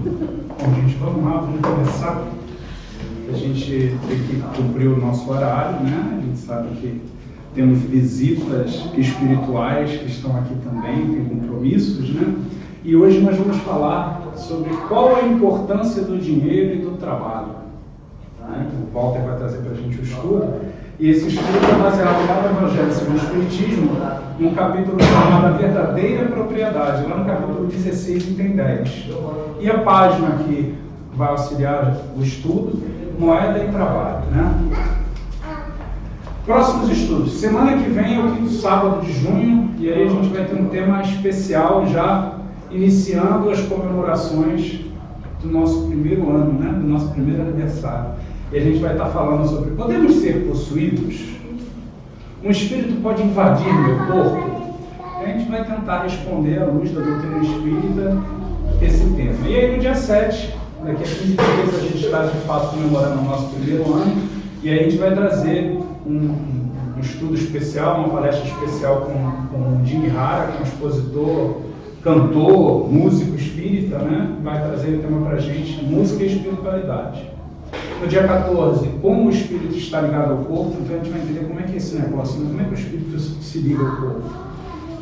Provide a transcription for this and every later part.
Bom, gente, vamos lá, vamos começar. A gente tem que cumprir o nosso horário, né? A gente sabe que temos visitas espirituais que estão aqui também, tem compromissos, né? E hoje nós vamos falar sobre qual a importância do dinheiro e do trabalho. Né? O Walter vai trazer para a gente o estudo. E esse estudo é baseado lá no Evangelho segundo o Espiritismo, num capítulo chamado A Verdadeira Propriedade, lá no capítulo 16, item 10. E a página que vai auxiliar o estudo, Moeda e Trabalho. Né? Próximos estudos. Semana que vem é o quinto sábado de junho, e aí a gente vai ter um tema especial já iniciando as comemorações do nosso primeiro ano, né? Do nosso primeiro aniversário. E a gente vai estar falando sobre: podemos ser possuídos? Um espírito pode invadir meu corpo? E a gente vai tentar responder à luz da doutrina espírita esse tema. E aí no dia 7, daqui a 15 dias, a gente está de fato comemorando o nosso primeiro ano, e aí a gente vai trazer um estudo especial, uma palestra especial com o Jimmy Hara, que é um expositor, cantor, músico espírita, né? Vai trazer o tema para a gente: música e espiritualidade. No dia 14, como o espírito está ligado ao corpo, então a gente vai entender como é que é esse negócio, como é que o espírito se liga ao corpo.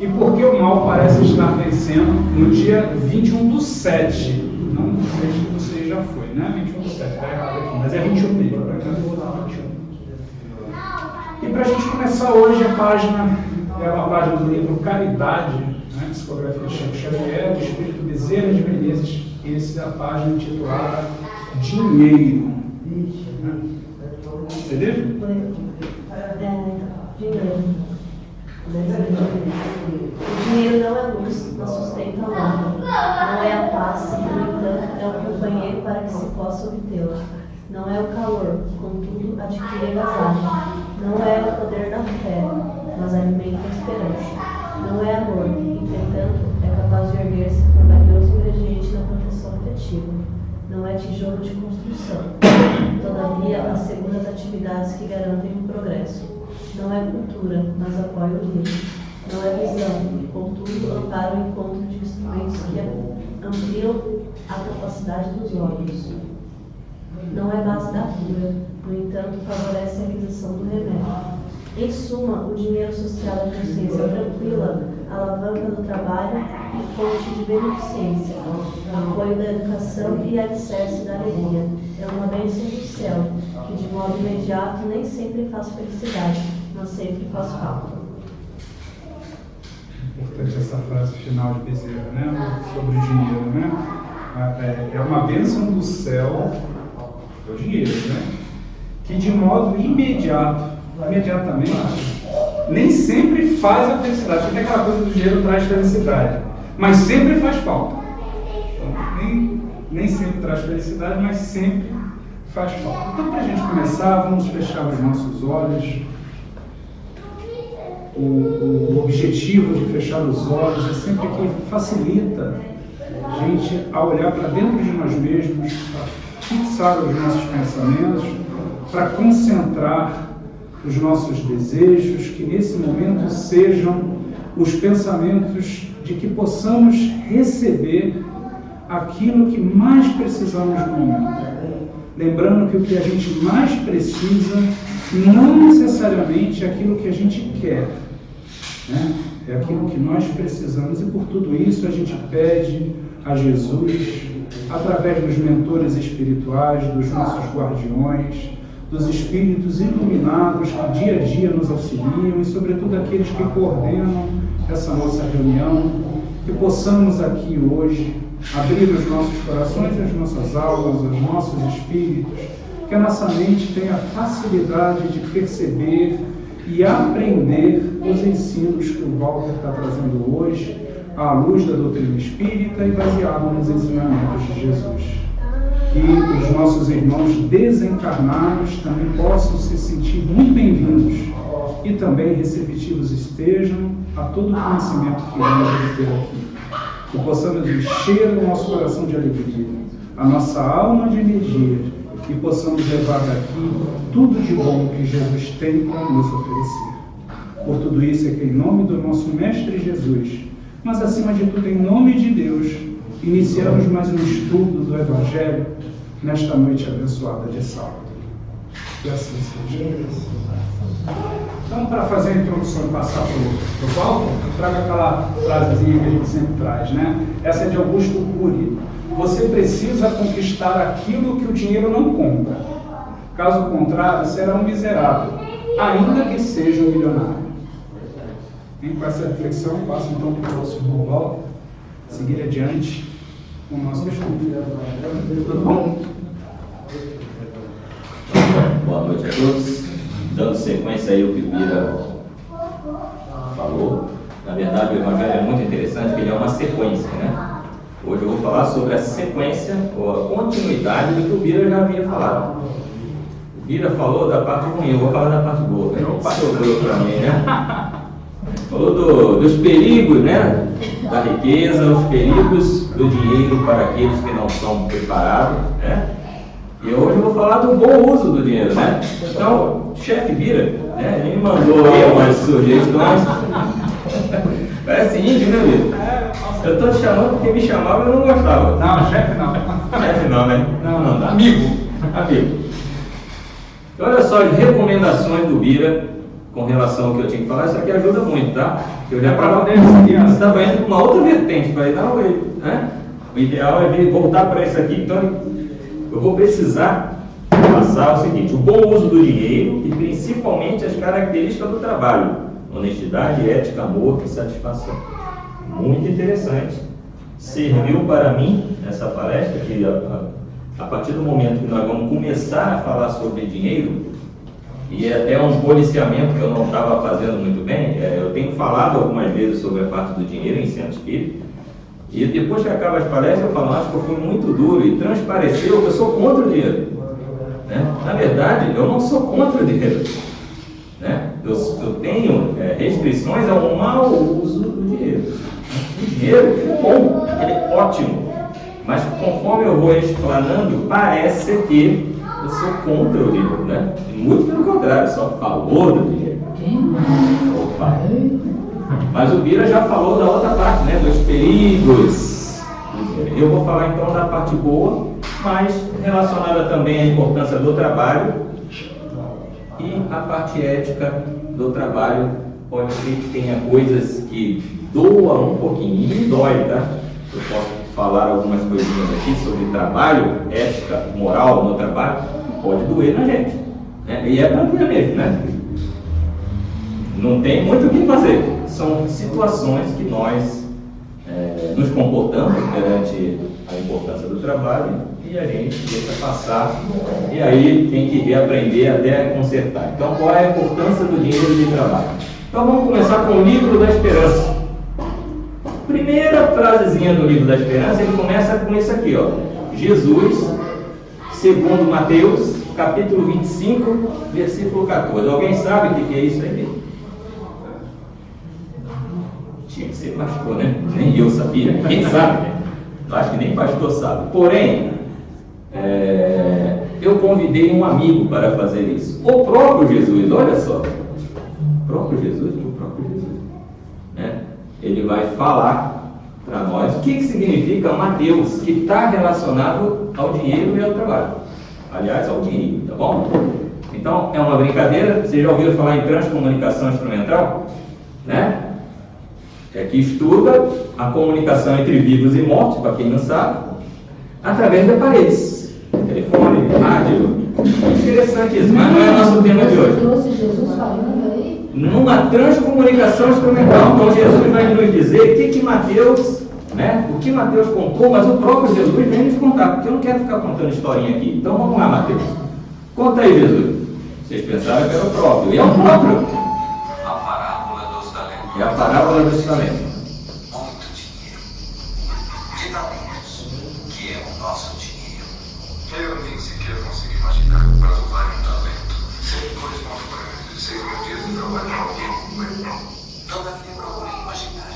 E por que o mal parece estar vencendo no dia 21/7, não no 7 que você já foi, né? 21/7, está errado aqui, mas é 21 mesmo, para cá eu vou dar 21. E para a gente começar hoje, a página é uma página do livro Caridade, né? Psicografia de Chico Xavier, do Espírito Bezerra de Menezes. Essa é a página intitulada Dinheiro. Entendeu? O dinheiro não é luz, não sustenta nada. Não é a paz, no entanto, é um companheiro para que se possa obtê-la. Não é o calor, contudo, adquire agasalho. Não é o poder da fé, mas alimenta a esperança. Não é amor, entretanto, é capaz de erguer-se por valioso ingrediente na proteção afetiva. Não é tijolo de construção, todavia assegura as atividades que garantem o progresso. Não é cultura, mas apoia o livro. Não é visão, contudo ampara o encontro de instrumentos que ampliam a capacidade dos olhos. Não é base da cura, no entanto favorece a aquisição do remédio. Em suma, o dinheiro social da consciência tranquila, alavanca do trabalho e fonte de beneficência, apoio da educação e alicerce da alegria. É uma bênção do céu, que de modo imediato nem sempre faz felicidade, mas sempre faz falta. Importante essa frase final de Bezerra, né? Sobre o dinheiro, né? É uma bênção do céu, é o dinheiro, né? Que de modo imediatamente, nem sempre faz a felicidade. Porque aquela coisa do dinheiro traz felicidade, mas sempre faz falta. Então, nem sempre traz felicidade, mas sempre faz falta. Então, para a gente começar, vamos fechar os nossos olhos. O objetivo de fechar os olhos é sempre que facilita a gente a olhar para dentro de nós mesmos, para fixar os nossos pensamentos, para concentrar os nossos desejos, que nesse momento sejam os pensamentos de que possamos receber aquilo que mais precisamos no momento. Lembrando que o que a gente mais precisa não necessariamente é aquilo que a gente quer, né? É aquilo que nós precisamos, e por tudo isso a gente pede a Jesus, através dos mentores espirituais, dos nossos guardiões, dos espíritos iluminados que dia a dia nos auxiliam, e sobretudo aqueles que coordenam essa nossa reunião, que possamos aqui hoje abrir os nossos corações, as nossas almas, os nossos espíritos, que a nossa mente tenha facilidade de perceber e aprender os ensinos que o Walter está trazendo hoje, à luz da doutrina espírita e baseado nos ensinamentos de Jesus. Que os nossos irmãos desencarnados também possam se sentir muito bem-vindos e também receptivos estejam a todo o conhecimento que iremos receber aqui. Que possamos encher o nosso coração de alegria, a nossa alma de energia, e possamos levar daqui tudo de bom que Jesus tem para nos oferecer. Por tudo isso é que em nome do nosso Mestre Jesus, mas acima de tudo em nome de Deus, iniciamos mais um estudo do Evangelho nesta noite abençoada de sábado. Que assim seja. Então, para fazer a introdução e passar para o Walter, eu trago aquela frasezinha que a gente sempre traz, né? Essa é de Augusto Cury. Você precisa conquistar aquilo que o dinheiro não compra. Caso contrário, será um miserável, ainda que seja um milionário. E com essa reflexão, eu passo então para o nosso irmão Walter, seguir adiante com o nosso estudo. Tudo bom? Boa noite a todos. Dando sequência aí ao que o Bira falou. Na verdade, o Evangelho é muito interessante, porque ele é uma sequência, né? Hoje eu vou falar sobre a sequência, ou a continuidade do que o Bira já havia falado. O Bira falou da parte ruim, eu vou falar da parte boa. Sobrou para mim, né? Falou dos perigos, né? Da riqueza, os perigos do dinheiro para aqueles que não são preparados, né? E hoje eu vou falar do bom uso do dinheiro, né? Então, chefe Bira, né? Ele me mandou aí umas sugestões. Parece índio, né, Bira? Eu estou te chamando porque me chamava e eu não gostava. Não, chefe não. Chefe não, né? Não dá. Amigo. Então, olha só as recomendações do Bira com relação ao que eu tinha que falar. Isso aqui ajuda muito, tá? Eu já para poder seguir, você estava indo para uma outra vertente. Falei, não, né? O ideal é voltar para isso aqui. Então, eu vou precisar passar o seguinte: o bom uso do dinheiro e principalmente as características do trabalho: honestidade, ética, amor e satisfação. Muito interessante. Serviu para mim essa palestra, que a partir do momento que nós vamos começar a falar sobre dinheiro, e é até um policiamento que eu não estava fazendo muito bem, eu tenho falado algumas vezes sobre a parte do dinheiro em Centro Espírita, e depois que acaba as palestras eu falo, acho que eu fui muito duro e transpareceu que eu sou contra o dinheiro, né? Na verdade, eu não sou contra o dinheiro, né? Eu tenho restrições ao mau uso do dinheiro. O dinheiro é bom, ele é ótimo, mas conforme eu vou explanando, parece que eu sou contra o dinheiro, né? Muito pelo contrário, sou a favor do dinheiro. Opa. Mas o Bira já falou da outra parte, né? Dos perigos do dinheiro. Eu vou falar então da parte boa, mas relacionada também à importância do trabalho e a parte ética do trabalho. Pode ser que tenha coisas que doam um pouquinho, e me dói, tá? Eu posso falar algumas coisinhas aqui sobre trabalho, ética, moral no trabalho, pode doer na gente, né? E é para doer mesmo, né? Não tem muito o que fazer. São situações que nós nos comportamos perante a importância do trabalho e a gente deixa passar, e aí tem que reaprender até consertar. Então, qual é a importância do dinheiro de trabalho? Então, vamos começar com o livro da esperança. Primeira frasezinha do livro da esperança, ele começa com isso aqui, ó. Jesus, segundo Mateus, capítulo 25, versículo 14. Alguém sabe o que é isso aqui? Tinha que ser pastor, né? Nem eu sabia. Quem sabe, né? Eu acho que nem pastor sabe. Porém, eu convidei um amigo para fazer isso. O próprio Jesus, olha só. O próprio Jesus, né? Ele vai falar para nós o que significa Mateus, que está relacionado ao dinheiro e ao trabalho. Aliás, ao dinheiro, tá bom? Então, é uma brincadeira. Vocês já ouviram falar em transcomunicação instrumental? Né? É que estuda a comunicação entre vivos e mortos, para quem não sabe, através de aparelhos. Telefone, rádio. Interessante isso, mas não é o nosso tema de hoje. Trouxe Jesus falando aí? Numa transcomunicação instrumental. Então Jesus vai nos dizer o que Mateus, né? O que Mateus contou, mas o próprio Jesus vem nos contar, porque eu não quero ficar contando historinha aqui. Então vamos lá, Mateus. Conta aí, Jesus. Vocês pensaram que era o próprio. E é o próprio. A parábola dos talentos. É a parábola dos talentos. Muito dinheiro. De talentos, que é o nosso dinheiro. Eu nem sequer consigo imaginar quanto vale um talento. 6 cores não foram 16 mil dias de trabalho para alguém. Não dá tempo para nem imaginar.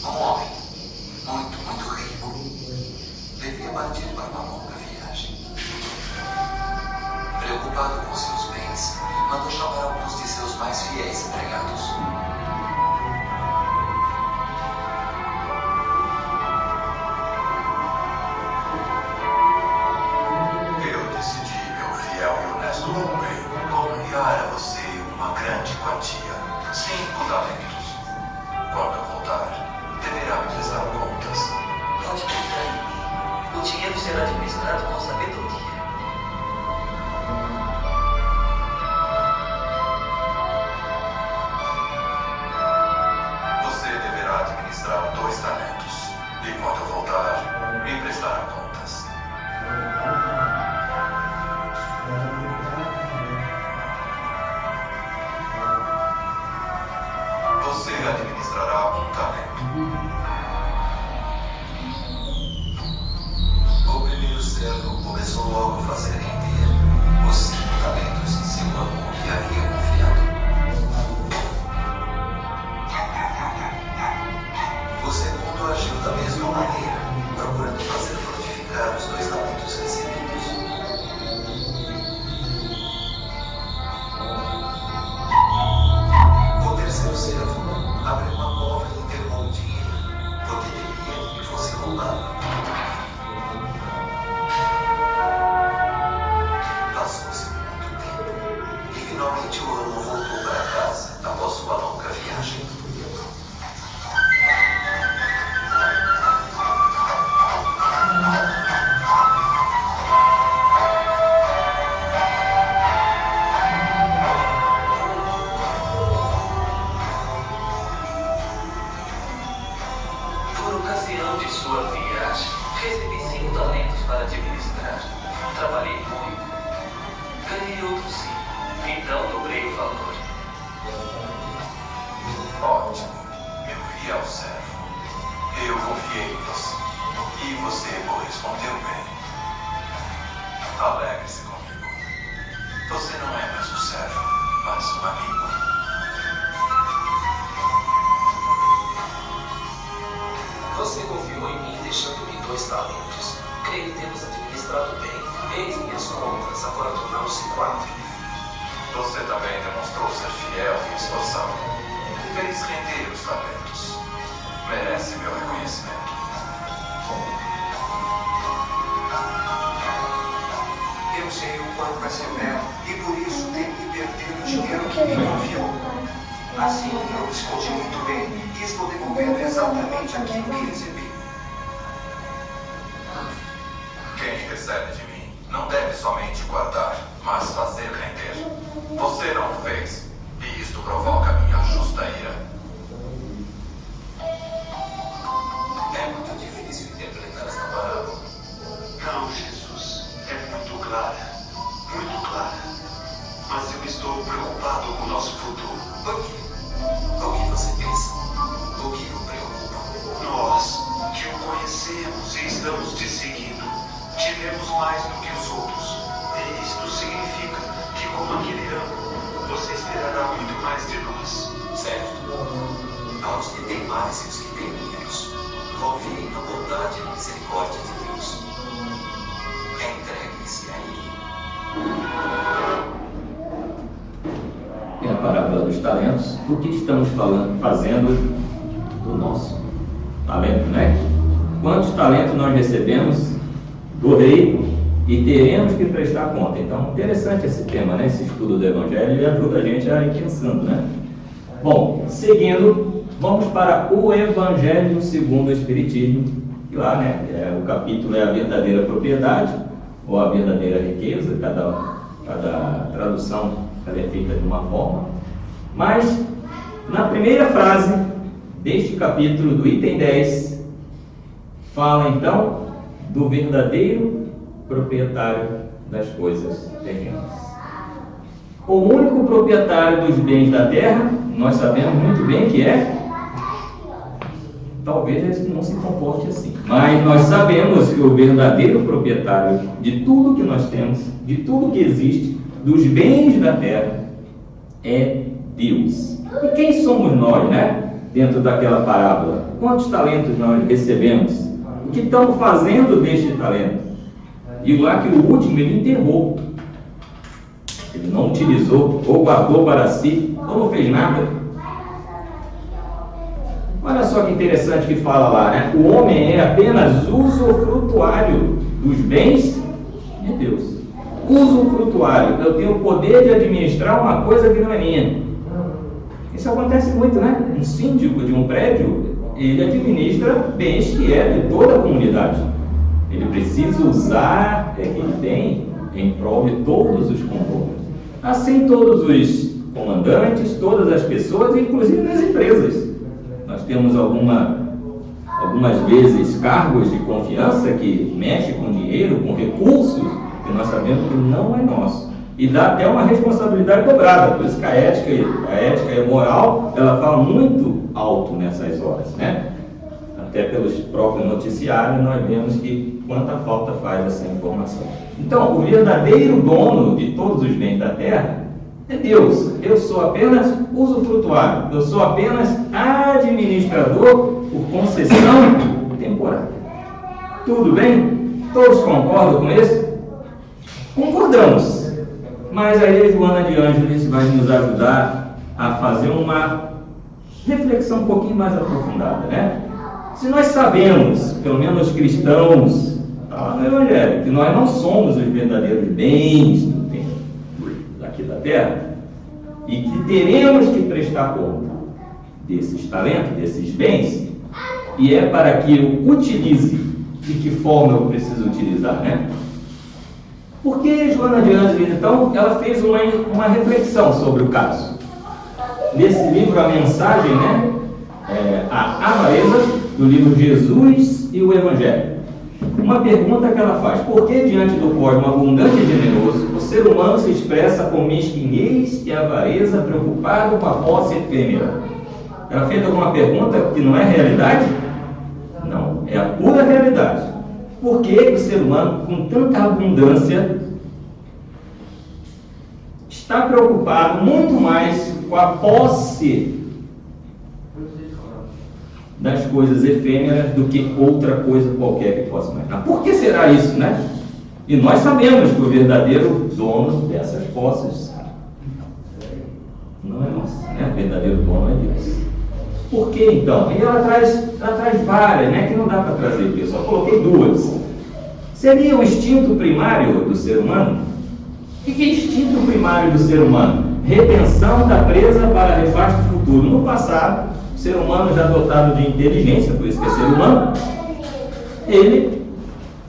Um homem muito rico devia partir para uma longa viagem. Preocupado com seus bens, mandou chamar alguns de seus mais fiéis empregados. soldado. Passou-se muito tempo e finalmente o ano voltou para casa após sua longa viagem. Por ocasião de sua viagem, recebi 5 talentos para administrar. Trabalhei muito. Ganhei outros 5. Então dobrei o valor. Ótimo. Meu fiel servo. Eu confiei em você. E você correspondeu bem. Alegre-se comigo. Você não é mais um servo, mas um amigo. Você confiou em mim deixando-me 2 talentos. Creio que temos administrado bem. Eis minhas contas, agora tornaram-se 4. Você também demonstrou ser fiel e esforçado. Fez render os talentos. Merece meu reconhecimento. Eu sei o quanto é severo e por isso tenho que perder o dinheiro que me confiou. Assim eu escondi muito bem e estou devolvendo exatamente aquilo que recebi. Quem recebe de mim não deve somente guardar, mas fazer render. Você não o fez, e isto provoca minha justa ira. É muito difícil interpretar esta parábola. Não, Jesus. É muito clara. Muito clara. Mas eu estou preocupado com o nosso futuro. Por quê? O que você pensa? O que o preocupa? Nós, que o conhecemos e estamos te seguindo, tivemos mais do que os outros. E isto significa que, como aquele ano, você esperará muito mais de nós. Certo. Aos que têm mais e os que têm menos, confiem na bondade e misericórdia de Deus. Entregue-se a Ele. Tem a parábola dos talentos. O que estamos fazendo do nosso talento, né? Quantos talentos nós recebemos do rei e teremos que prestar conta? Então, interessante esse tema, né? Esse estudo do Evangelho e ajuda a gente a ir pensando, né? Bom, seguindo, vamos para o Evangelho segundo o Espiritismo. E lá, né? O capítulo é a verdadeira propriedade ou a verdadeira riqueza. Cada tradução ela é feita de uma forma. Mas, na primeira frase deste capítulo, do item 10, fala então do verdadeiro proprietário das coisas terrenas. O único proprietário dos bens da terra, nós sabemos muito bem que é, talvez ele não se comporte assim, mas nós sabemos que o verdadeiro proprietário de tudo que nós temos, de tudo que existe, dos bens da terra, é Deus. E quem somos nós, né? Dentro daquela parábola, quantos talentos nós recebemos? O que estamos fazendo deste talento? E lá que o último ele enterrou. Ele não utilizou, ou guardou para si, ou não fez nada. Olha só que interessante que fala lá, né? O homem é apenas usufrutuário dos bens de Deus. Usufrutuário. Eu tenho o poder de administrar uma coisa que não é minha. Isso acontece muito, né? Um síndico de um prédio, ele administra bens que é de toda a comunidade. Ele precisa usar aquele bem em prol de todos os condôminos. Assim todos os comandantes, todas as pessoas, inclusive nas empresas. Nós temos algumas vezes cargos de confiança que mexem com dinheiro, com recursos, que nós sabemos que não é nosso. E dá até uma responsabilidade dobrada. Por isso que a ética e a moral, ela fala muito alto nessas horas, né? Até pelos próprios noticiários nós vemos que quanta falta faz essa informação. Então, o verdadeiro dono de todos os bens da terra é Deus. Eu sou apenas usufrutuário. Eu sou apenas administrador por concessão temporária. Tudo bem? Todos concordam com isso? Concordamos. Mas aí a Joana de Ângeles vai nos ajudar a fazer uma reflexão um pouquinho mais aprofundada, né? Se nós sabemos, pelo menos cristãos, está lá no Evangelho, que nós não somos os verdadeiros bens do tempo, daqui da terra, e que teremos que prestar conta desses talentos, desses bens, e é para que eu utilize. De que forma eu preciso utilizar, né? Porque Joana de Ângeles, então, ela fez uma reflexão sobre o caso. Nesse livro, a mensagem, né? A avareza, do livro Jesus e o Evangelho. Uma pergunta que ela faz: por que diante do cosmo abundante e generoso, o ser humano se expressa com mesquinhez e avareza, preocupado com a posse efêmera? Ela fez alguma pergunta que não é realidade? Não, é a pura realidade. Por que o ser humano, com tanta abundância, está preocupado muito mais com a posse das coisas efêmeras do que outra coisa qualquer que possa imaginar? Por que será isso, né? E nós sabemos que o verdadeiro dono dessas posses não é nosso, né? O verdadeiro dono é Deus. Por que então? E ela traz várias, né? Que não dá para trazer aqui, eu só coloquei duas. Seria o instinto primário do ser humano? O que é instinto primário do ser humano? Retenção da presa para refasto futuro. No passado, o ser humano já dotado de inteligência, por isso que é ser humano, ele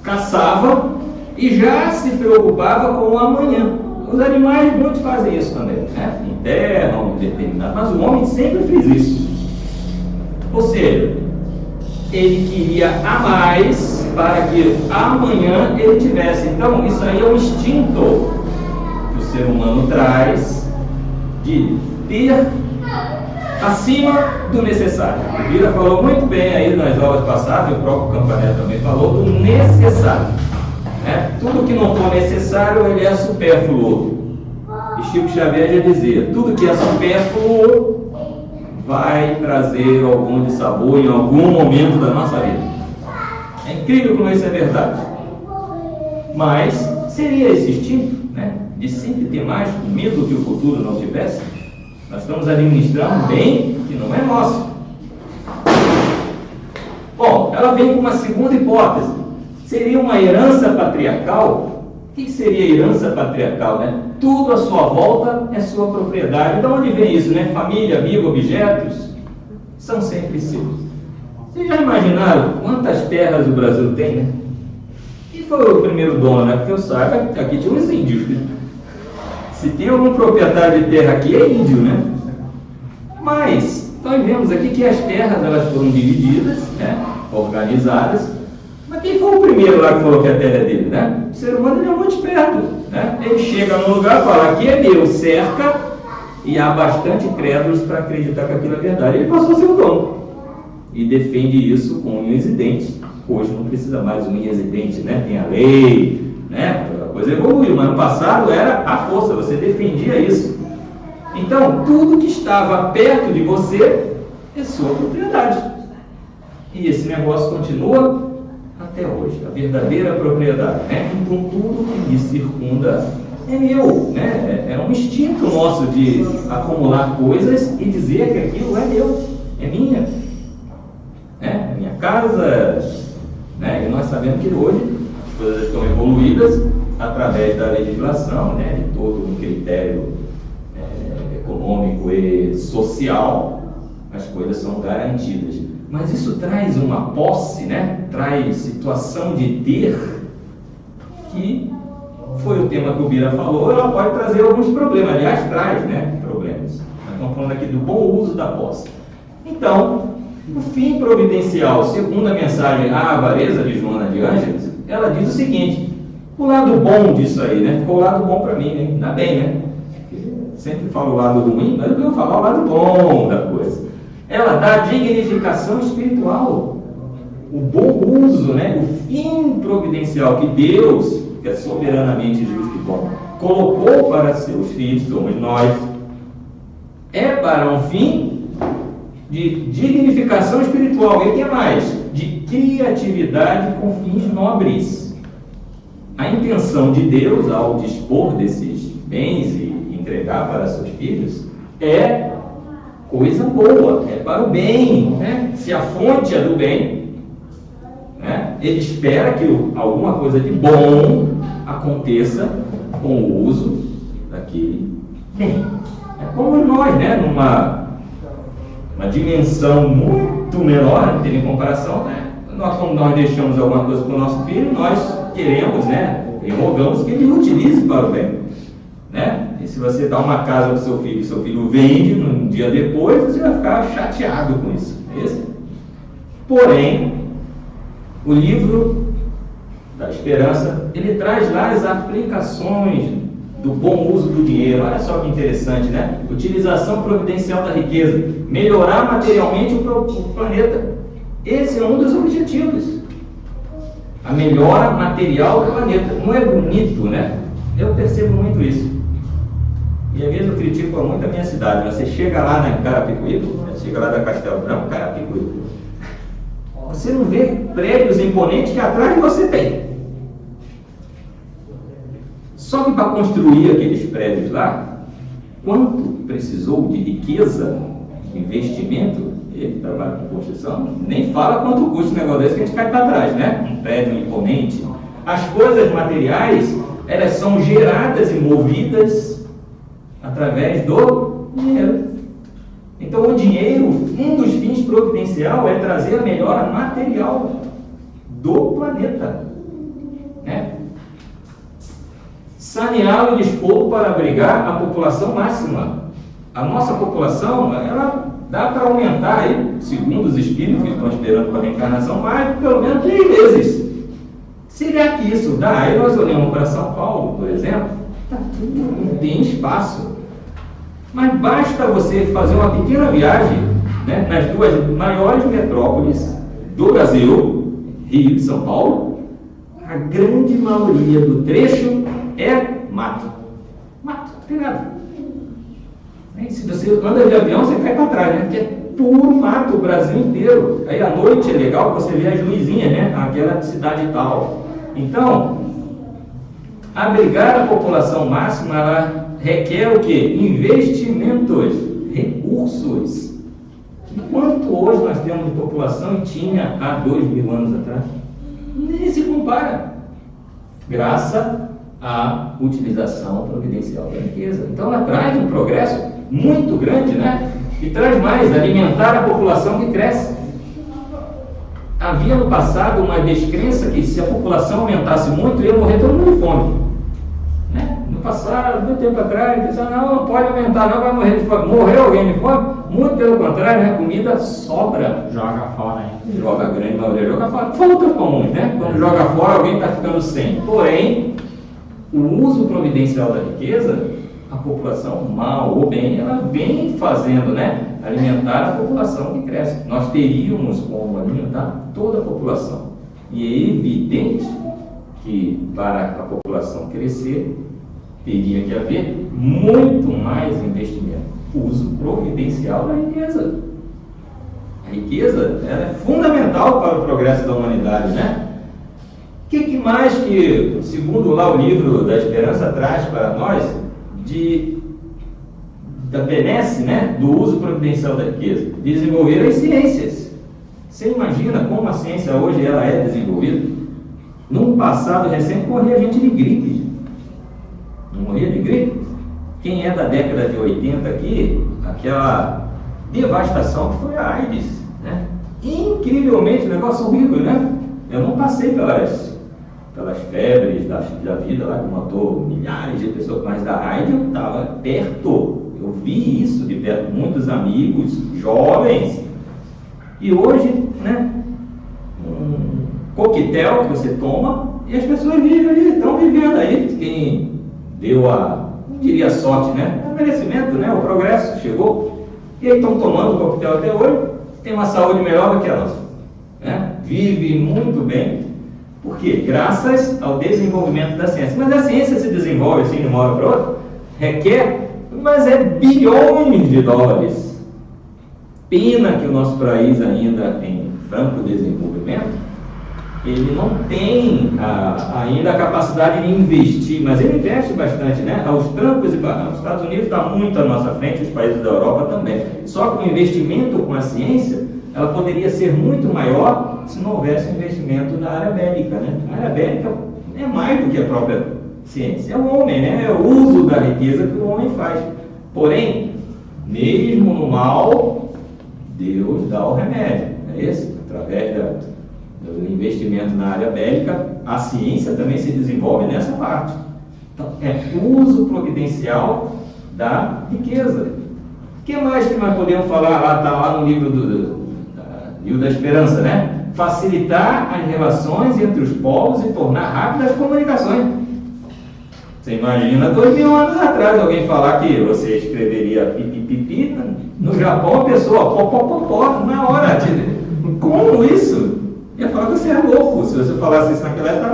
caçava e já se preocupava com o amanhã. Os animais muitos fazem isso também, né? Enterram, determinado, mas o homem sempre fez isso. Ou seja, ele queria a mais para que amanhã ele tivesse. Então, isso aí é um instinto que o ser humano traz de ter acima do necessário. O Bira falou muito bem aí nas aulas passadas, e o próprio Campanella também falou do necessário. Né? Tudo que não for necessário, ele é supérfluo. E Chico Xavier já dizia: tudo que é supérfluo vai trazer algum dissabor em algum momento da nossa vida. É incrível como isso é verdade. Mas seria esse instinto, né, de sempre ter mais, com medo que o futuro não tivesse? Nós estamos administrando um bem que não é nosso. Bom, ela vem com uma segunda hipótese. Seria uma herança patriarcal? O que seria herança patriarcal, né? Tudo à sua volta é sua propriedade. Então, onde vem isso, né? Família, amigo, objetos são sempre seus. Vocês já imaginaram quantas terras o Brasil tem, né? Quem foi o primeiro dono, né? Porque eu saiba, aqui tinha os índios, né? Se tem algum proprietário de terra aqui, é índio, né? Mas nós vemos aqui que as terras elas foram divididas, né? Organizadas. Mas quem foi o primeiro lá que falou que a terra é dele, né? O ser humano ele é muito esperto, né? Ele chega num lugar e fala: aqui é meu, cerca, e há bastante crédulos para acreditar que aquilo é verdade. Ele passou a ser o dono e defende isso com unhas e dentes. Hoje não precisa mais unhas e dentes, né? Tem a lei, né? A coisa evoluiu, mas no passado era a força, você defendia isso. Então, tudo que estava perto de você é sua propriedade. E esse negócio continua até hoje, a verdadeira propriedade, né? Então tudo que me circunda é meu, né? É um instinto nosso de acumular coisas e dizer que aquilo é meu, é minha, né? É minha casa, né? E nós sabemos que hoje as coisas estão evoluídas através da legislação, né? De todo um critério econômico e social, as coisas são garantidas. Mas isso traz uma posse, né? Traz situação de ter, que foi o tema que o Bira falou, ela pode trazer alguns problemas. Aliás, traz, né? Problemas. Nós estamos falando aqui do bom uso da posse. Então, o fim providencial, segundo a mensagem A Avareza de Joana de Ângeles, ela diz o seguinte: o lado bom disso aí, né? Ficou o lado bom para mim, né? Ainda bem, né? Porque sempre falo o lado ruim, mas eu vou falar o lado bom da coisa. Ela dá dignificação espiritual, o bom uso, né? O fim providencial que Deus, que é soberanamente justo e bom, colocou para seus filhos, somos nós, é para um fim de dignificação espiritual. E o que mais? De criatividade com fins nobres. A intenção de Deus, ao dispor desses bens e entregar para seus filhos, é coisa boa, é para o bem, né? Se a fonte é do bem, né? Ele espera que alguma coisa de bom aconteça com o uso daquele bem. É como nós, né? Numa dimensão muito menor, em comparação, né? Como nós deixamos alguma coisa para o nosso filho, nós queremos, né? E rogamos que ele utilize para o bem, né? E se você dá uma casa para o seu filho vende um dia depois, você vai ficar chateado com isso, é isso? Porém, o livro da Esperança, ele traz lá as aplicações do bom uso do dinheiro. Olha só que interessante, né? Utilização providencial da riqueza, melhorar materialmente o planeta. Esse é um dos objetivos. A melhora material do planeta. Não é bonito, né? Eu percebo muito isso. E às vezes eu critico muito a minha cidade. Você chega lá em Carapicuíba, chega lá da Castelo Branco, Carapicuíba, você não vê prédios imponentes que atrás de você tem. Só que para construir aqueles prédios lá, quanto precisou de riqueza, de investimento, ele trabalha com construção, nem fala quanto custa um negócio desse que a gente cai para trás, né? Um prédio imponente. As coisas materiais, elas são geradas e movidas através do dinheiro. Então o dinheiro, um dos fins providencial é trazer a melhora material do planeta, né? Saneá-lo e dispor para abrigar a população máxima. A nossa população, ela dá para aumentar aí, segundo os espíritos que estão esperando para a reencarnação, mais pelo menos 3 vezes. Será que isso dá? Aí nós olhamos para São Paulo, por exemplo, não tem espaço. Mas basta você fazer uma pequena viagem, né, nas 2 maiores metrópoles do Brasil, Rio e São Paulo, a grande maioria do trecho é mato. Mato, não tem nada. E se você anda de avião, você cai para trás, né? Porque é puro mato o Brasil inteiro. Aí à noite é legal você ver as luzinhas, né? Aquela cidade tal. Então, abrigar a população máxima, ela requer o quê? Investimentos, recursos. E quanto hoje nós temos de população e tinha há 2.000 anos atrás? Nem se compara. Graças à utilização providencial da riqueza. Então ela traz um progresso muito grande, né? E traz mais, alimentar a população que cresce. Havia no passado uma descrença que se a população aumentasse muito, ia morrer todo mundo de fome, né? No passado, muito tempo atrás, dizia, não pode aumentar, não vai morrer de fome. Morreu alguém de fome? Muito pelo contrário, né? A comida sobra. Joga fora, hein? Joga, a grande maioria joga fora. Falta comum, né? Quando joga fora, alguém está ficando sem. Porém, o uso providencial da riqueza, a população, mal ou bem, ela vem fazendo, né? Alimentar a população que cresce. Nós teríamos como alimentar toda a população. E é evidente que para a população crescer, teria que haver muito mais investimento. O uso providencial da riqueza. A riqueza, ela é fundamental para o progresso da humanidade, né? O que mais que, segundo lá o livro da Esperança, traz para nós da benesse, né, do uso providencial da riqueza? Desenvolver as ciências. Você imagina como a ciência hoje ela é desenvolvida? Num passado recente morria gente de gripe. Não morria de gripe? Quem é da década de 80 aqui, aquela devastação que foi a AIDS, né? Incrivelmente, negócio horrível, né? Eu não passei pelas febres da vida lá que matou milhares de pessoas, mas da AIDS eu estava perto. Eu vi isso de perto, muitos amigos, jovens. E hoje, né, um coquetel que você toma e as pessoas vivem ali, estão vivendo aí. Quem deu não diria sorte, né? É um merecimento, né? O progresso chegou. E aí estão tomando o coquetel até hoje, tem uma saúde melhor do que a nossa, né? Vive muito bem. Por quê? Graças ao desenvolvimento da ciência. Mas a ciência se desenvolve assim de uma hora para outra, requer, mas é bilhões de dólares. Pena que o nosso país ainda em franco desenvolvimento ele não tem ainda a capacidade de investir, mas ele investe bastante, né? Aos trancos e barrancos. Os Estados Unidos está muito à nossa frente, os países da Europa também. Só que o investimento com a ciência, ela poderia ser muito maior se não houvesse investimento na área médica, né? A área médica é mais do que a própria ciência. É o homem, né? É o uso da riqueza que o homem faz. Porém, mesmo no mal, Deus dá o remédio. É isso? Através do investimento na área médica, a ciência também se desenvolve nessa parte. Então, é o uso providencial da riqueza. O que mais que nós podemos falar? Está lá no livro Livro da Esperança, né? Facilitar as relações entre os povos e tornar rápidas as comunicações. Você imagina 2000 anos atrás alguém falar que você escreveria pipipipi, no Japão a pessoa pó, na hora. Como isso? Ia falar que você é louco. Se você falasse isso naquela época,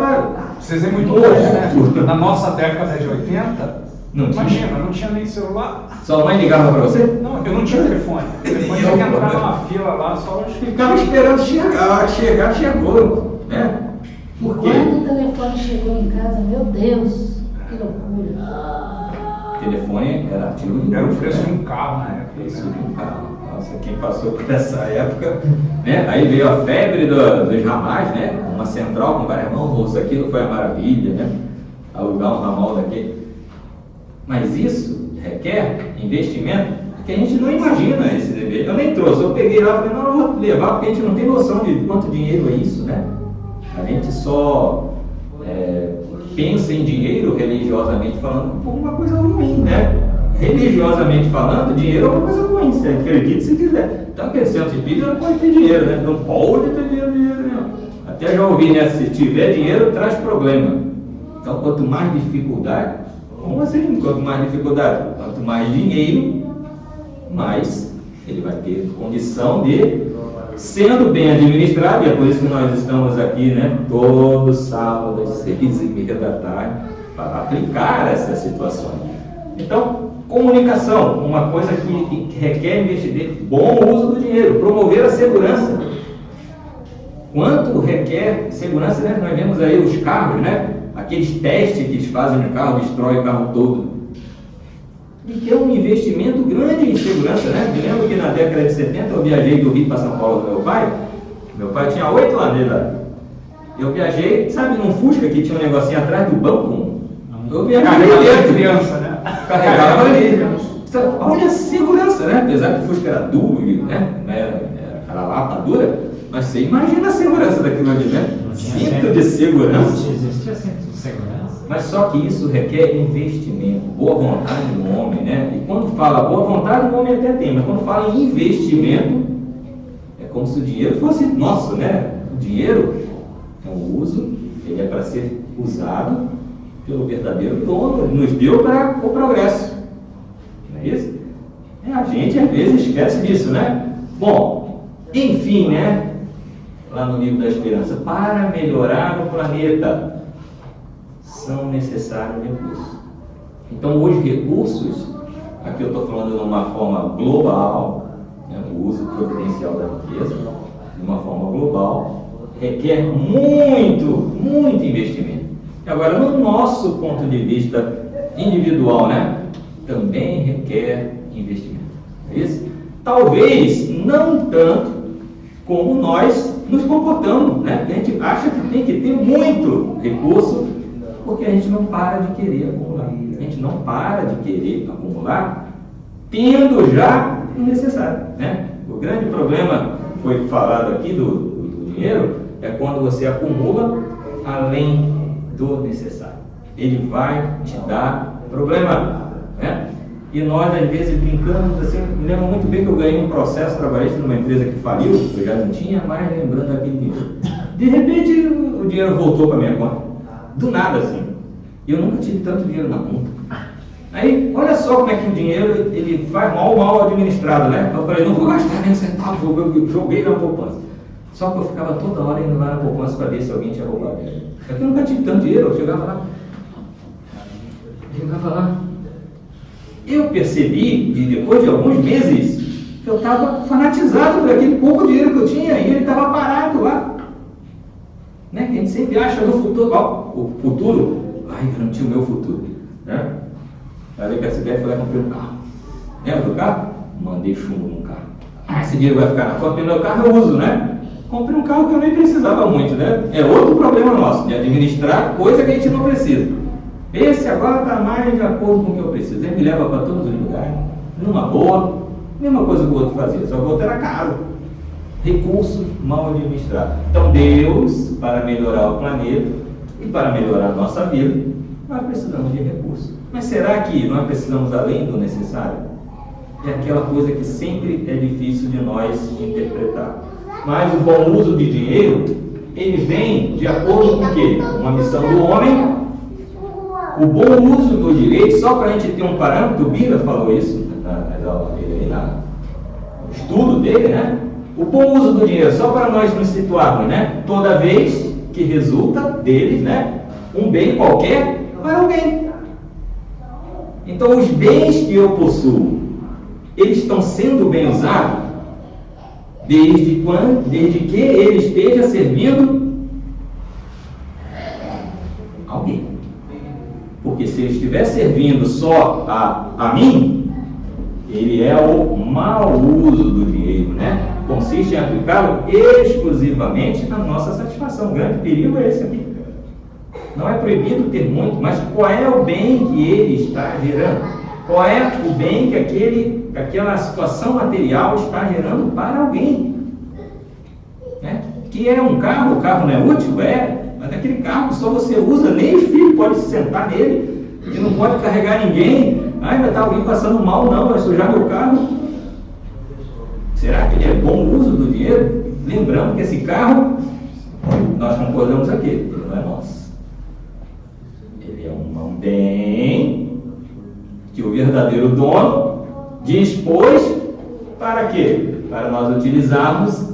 Vocês é muito louco, né? Na nossa década de 80, imagina, não tinha nem celular. Sua mãe ligava para você? Não, eu não tinha telefone. O telefone tinha que entrar numa fila lá, só ficava esperando chegar, chegou, né? Por quê? Quando o telefone chegou em casa, meu Deus, que loucura. O telefone era ativo. Era o preço de um carro na época. Preço de um carro. Nossa, quem passou por essa época, né? Aí veio a febre dos ramais, né? Uma central com várias mãos, aquilo foi a maravilha, né? Alugar um ramal daquele. Mas isso requer investimento que a gente não imagina esse dever. Eu nem trouxe, eu peguei lá e falei, não, eu vou levar, porque a gente não tem noção de quanto dinheiro é isso, né? A gente só pensa em dinheiro religiosamente falando como uma coisa ruim, né? Religiosamente falando, dinheiro é uma coisa ruim, você acredita se quiser. Então, aquele centro espírita não pode ter dinheiro, né? Não pode ter dinheiro mesmo. Até já ouvi, né? Se tiver dinheiro, traz problema. Então, quanto mais dificuldade, como assim? Quanto mais dificuldade, quanto mais dinheiro, mais ele vai ter condição de, sendo bem administrado, e é por isso que nós estamos aqui, né? Todo sábado, às 6h30 da tarde, para aplicar essas situações. Então, comunicação, uma coisa que requer investimento, bom uso do dinheiro, promover a segurança. Quanto requer segurança, né? Nós vemos aí os carros, né? Aqueles testes que eles fazem no carro, destrói o carro todo. E que é um investimento grande em segurança, né? Me lembro que na década de 70 eu viajei do Rio para São Paulo com meu pai. Meu pai tinha 8 anos lá. Eu viajei, sabe, num Fusca que tinha um negocinho atrás do banco? Eu viajei criança, né? Carregava ali. Olha a segurança, né? Apesar que o Fusca era duro, né? Era lata dura, mas você imagina a segurança daquilo ali, né? Cinto de segurança. Não existia cinto de segurança. Mas só que isso requer investimento, boa vontade do homem, né? E quando fala boa vontade, o homem até tem, mas quando fala em investimento, é como se o dinheiro fosse nosso, né? O dinheiro é um uso, ele é para ser usado pelo verdadeiro dono, nos deu para o progresso. Não é isso? A gente às vezes esquece disso, né? Bom, enfim, né? Lá no Livro da Esperança, para melhorar o planeta são necessários recursos. Então, os recursos, aqui eu estou falando de uma forma global, né, o uso providencial da riqueza, de uma forma global, requer muito investimento. Agora, no nosso ponto de vista individual, né, também requer investimento. É isso? Talvez não tanto como nós nos comportamos, né? A gente acha que tem que ter muito recurso, porque a gente não para de querer acumular. A gente não para de querer acumular, tendo já o necessário, né? O grande problema foi falado aqui do dinheiro é quando você acumula além do necessário. Ele vai te dar problema, né? E nós, às vezes, brincamos assim. Me lembro muito bem que eu ganhei um processo trabalhista numa empresa que faliu, eu já não tinha mais lembrando daquele dinheiro. De repente, o dinheiro voltou para minha conta. Do nada, assim. Eu nunca tive tanto dinheiro na conta. Aí, olha só como é que o dinheiro ele faz mal administrado, né? Eu falei, não vou gastar nem um centavo, eu joguei na poupança. Só que eu ficava toda hora indo lá na poupança para ver se alguém tinha roubado. É que eu nunca tive tanto dinheiro, eu chegava lá. Eu percebi, depois de alguns meses, que eu estava fanatizado por aquele pouco dinheiro que eu tinha e ele estava parado lá. Né? A gente sempre acha no futuro, ó, o futuro vai garantir o meu futuro. Né? Aí que a CBF foi lá e comprei um carro. Lembra do carro? Mandei chumbo num carro. Esse dinheiro vai ficar na conta, porque meu carro eu uso, né? Comprei um carro que eu nem precisava muito, né? É outro problema nosso, de administrar coisa que a gente não precisa. Esse agora está mais de acordo com o que eu preciso. Ele me leva para todos os lugares, numa boa, mesma coisa que o outro fazia, só que o outro era caro. Recurso mal administrado. Então Deus, para melhorar o planeta e para melhorar a nossa vida, nós precisamos de recursos. Mas será que nós precisamos além do necessário? É aquela coisa que sempre é difícil de nós interpretar. Mas o bom uso de dinheiro, ele vem de acordo com o quê? Uma missão do homem. O bom uso do direito, só para a gente ter um parâmetro, o Bira falou isso nas aulas dele, no estudo dele, né? O bom uso do dinheiro, só para nós nos situarmos, né? Toda vez que resulta deles, né? Um bem qualquer para alguém. Então, os bens que eu possuo, eles estão sendo bem usados desde que ele esteja servindo alguém. Porque se ele estiver servindo só a mim, ele é o mau uso do dinheiro, né? Consiste em aplicá-lo exclusivamente na nossa satisfação. O grande perigo é esse aqui. Não é proibido ter muito, mas qual é o bem que ele está gerando? Qual é o bem que aquela situação material está gerando para alguém? Né? Que é um carro, o carro não é útil? Mas aquele carro que só você usa, nem os filhos podem se sentar nele, e não pode carregar ninguém. Ainda está alguém passando mal, não, vai sujar meu carro. Será que ele é bom uso do dinheiro? Lembrando que esse carro, nós concordamos aqui, ele não é nosso. Ele é um bem que o verdadeiro dono dispôs para quê? Para nós utilizarmos,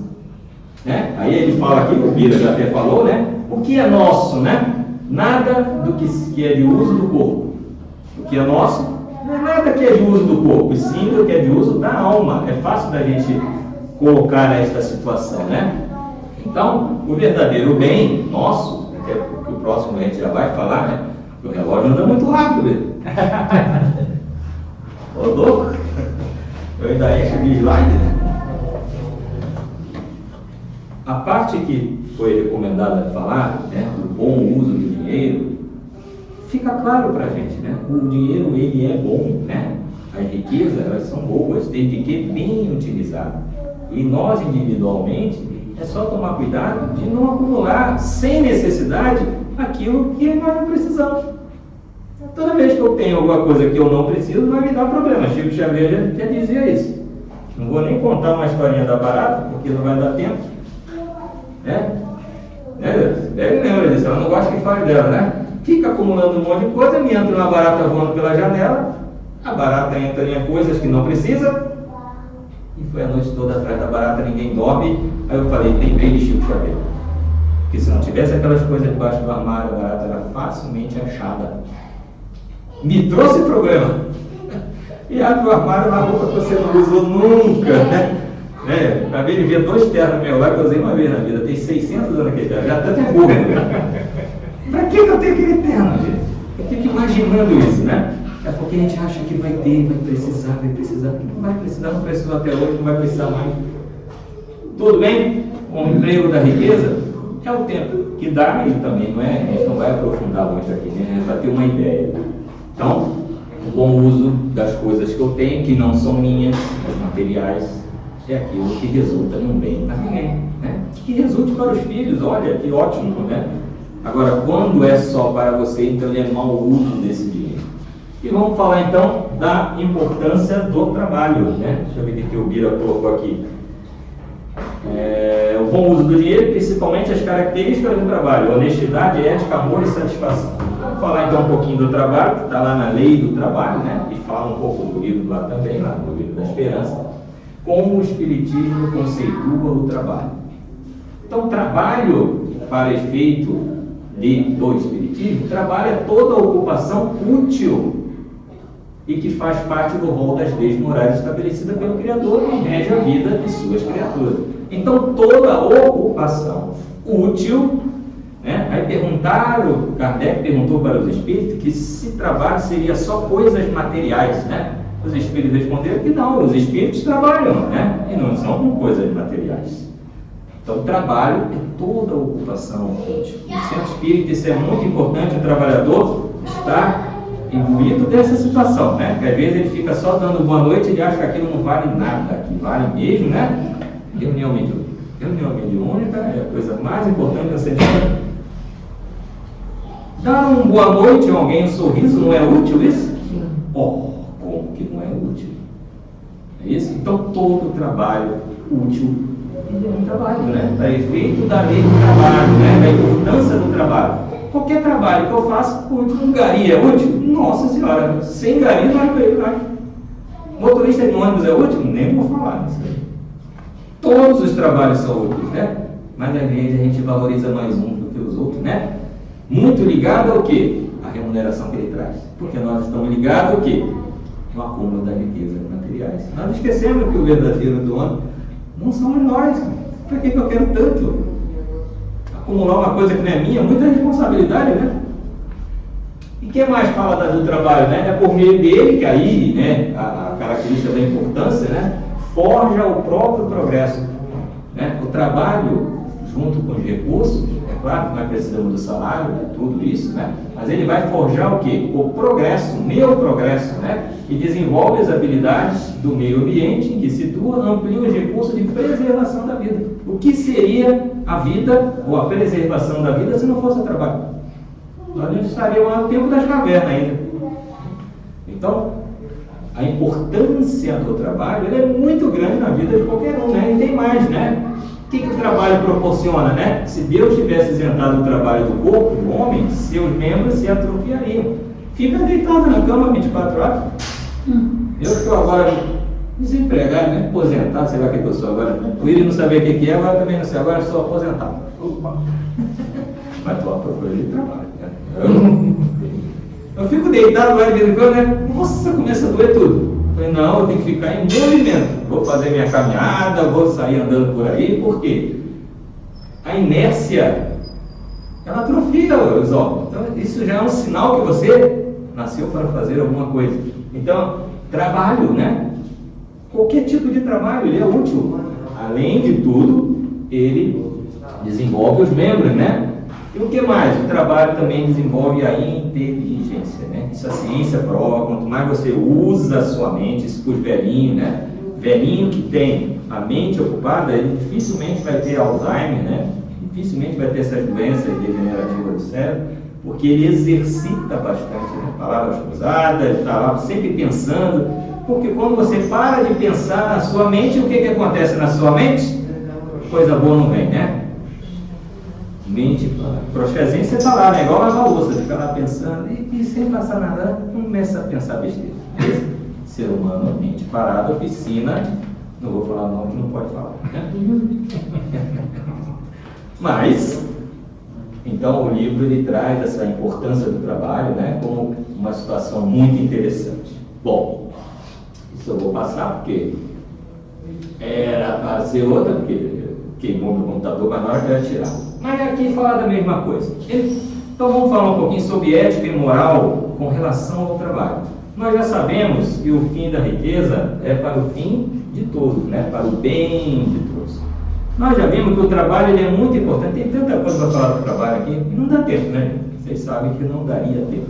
né? Aí ele fala aqui, o Bira já até falou, né? O que é nosso, né? Nada do que é de uso do corpo. O que é nosso não é nada que é de uso do corpo, e sim do que é de uso da alma. É fácil da gente colocar nesta situação, né? Então, o verdadeiro bem nosso, que é o que o próximo a gente já vai falar, né? O relógio anda muito rápido, ô louco, eu ainda encho de slide, né? A parte que foi recomendada falar, né, do bom uso do dinheiro, fica claro para a gente, né? O dinheiro, ele é bom, né? As riquezas, elas são boas, desde que bem utilizado. E nós, individualmente, é só tomar cuidado de não acumular, sem necessidade, aquilo que nós não precisamos. Toda vez que eu tenho alguma coisa que eu não preciso, vai me dar problema. Chico Xavier já dizia isso. Não vou nem contar uma historinha da barata, porque não vai dar tempo. Ele lembra disso, ela não gosta que fale dela, né? Fica acumulando um monte de coisa, me entra uma barata voando pela janela, a barata entra em coisas que não precisa, e foi a noite toda atrás da barata, ninguém dorme. Aí eu falei, lembrei de Chico Xavier. Porque se não tivesse aquelas coisas debaixo do armário, a barata era facilmente achada. Me trouxe problema. E abre o armário na roupa que você não usou nunca, né? Acabei de ver 2 ternos meu lá que eu usei uma vez na vida. Tem 600 anos aquele terno, já até tem burro. Pra que eu tenho aquele terno, gente? Eu fico imaginando isso, né? É porque a gente acha que vai ter, vai precisar. Não vai precisar, não precisou até hoje, não vai precisar mais. Tudo bem? O emprego da riqueza é o tempo que dá, e também não é, a gente não vai aprofundar muito aqui, né? Para ter uma ideia. Então, o bom uso das coisas que eu tenho, que não são minhas, os materiais, é aquilo que resulta num bem para ninguém, né? Que resulte para os filhos, olha, que ótimo, né? Agora, quando é só para você, então ele é mau uso desse dinheiro. E vamos falar então da importância do trabalho, né? Deixa eu ver o que o Bira colocou aqui. O bom uso do dinheiro, principalmente as características do trabalho: honestidade, ética, amor e satisfação. Vamos falar então um pouquinho do trabalho, que está lá na lei do trabalho, né? E fala um pouco do livro lá também, lá no livro da Esperança, como o Espiritismo conceitua o trabalho. Então, trabalho, para efeito do Espiritismo, trabalho é toda a ocupação útil e que faz parte do rol das leis morais estabelecidas pelo Criador e rege a vida de suas criaturas. Então, toda ocupação útil Kardec perguntou para os espíritos que se trabalho seria só coisas materiais, né? Os espíritos responderam que não, os espíritos trabalham, né? E não são com coisas materiais. Então, o trabalho é toda a ocupação útil. No centro espírita, isso é muito importante, o trabalhador está imbuído dessa situação, né? Porque às vezes ele fica só dando boa noite e ele acha que aquilo não vale nada, que vale mesmo, né? Reunião mediúnica é a coisa mais importante da centro. Dar uma boa noite a alguém, um sorriso, não é útil isso? Como que não é útil? É isso? Então, todo trabalho útil é um trabalho, né? Para efeito da lei do trabalho, né? Da importância do trabalho. Qualquer trabalho que eu faço, um gari é útil? Nossa Senhora, sem gari não é veículo. Motorista de ônibus é útil? Nem vou falar nisso aí. Todos os trabalhos são úteis, né? Mas às vezes a gente valoriza mais um do que os outros, né? Muito ligado ao quê? A remuneração que ele traz. Porque nós estamos ligados ao quê? No acúmulo da riqueza materiais. Nós esquecemos que o verdadeiro dono não somos nós. Para que eu quero tanto? Acumular uma coisa que não é minha, muita responsabilidade, né? E o que mais fala do trabalho, né? É por meio dele que aí, né, a característica da importância, né, forja o próprio progresso, né? O trabalho, junto com os recursos, é claro que nós precisamos do salário, de tudo isso, né? Mas ele vai forjar o quê? O progresso, o meu progresso, né? E desenvolve as habilidades do meio ambiente em que situa, amplia os recursos de preservação da vida. O que seria a vida, ou a preservação da vida, se não fosse o trabalho? Nós não estaríamos lá no tempo das cavernas ainda. Então, a importância do trabalho é muito grande na vida de qualquer um, né? E tem mais, né? O que o trabalho proporciona, né? Se Deus tivesse isentado o trabalho do corpo, do homem, seus membros se atrofiariam. Fica deitado na cama 24 horas. Eu estou agora desempregado, né? Aposentado, sei lá o que eu sou agora. O William não sabia o que é, agora também não sei. Agora sou aposentado. Opa. Mas estou à procura de trabalho, né? Eu fico deitado lá de vez em quando, né? Nossa, começa a doer tudo. Falei, não, eu tenho que ficar em movimento. Vou fazer minha caminhada, vou sair andando por aí. Por quê? A inércia, ela atrofia os órgãos. Então, isso já é um sinal que você nasceu para fazer alguma coisa. Então, trabalho, né? Qualquer tipo de trabalho, ele é útil. Além de tudo, ele desenvolve os membros, né? E o que mais? O trabalho também desenvolve a inteligência, né? Isso a ciência prova. Quanto mais você usa a sua mente, isso para os velhinhos, né? Velhinho que tem a mente ocupada, ele dificilmente vai ter Alzheimer, né? Dificilmente vai ter essas doenças degenerativas do cérebro, porque ele exercita bastante, né? Palavras cruzadas, ele está lá sempre pensando, porque quando você para de pensar na sua mente, o que acontece na sua mente? Coisa boa não vem, né? Mente, prostezinho, você está lá, né? Igual lavar louça, fica lá pensando, e sem passar nada, começa a pensar besteira. Ser humano, mente parada, oficina, não vou falar não, que não pode falar, né? Mas, então o livro ele traz essa importância do trabalho, né, como uma situação muito interessante. Bom, isso eu vou passar porque era para ser outra, porque queimou meu computador, mas na hora que eu ia tirar. Mas aqui fala da mesma coisa. Então vamos falar um pouquinho sobre ética e moral com relação ao trabalho. Nós já sabemos que o fim da riqueza é para o fim de todos, né, para o bem de todos. Nós já vimos que o trabalho ele é muito importante. Tem tanta coisa para falar do trabalho aqui, e não dá tempo, né? Vocês sabem que não daria tempo.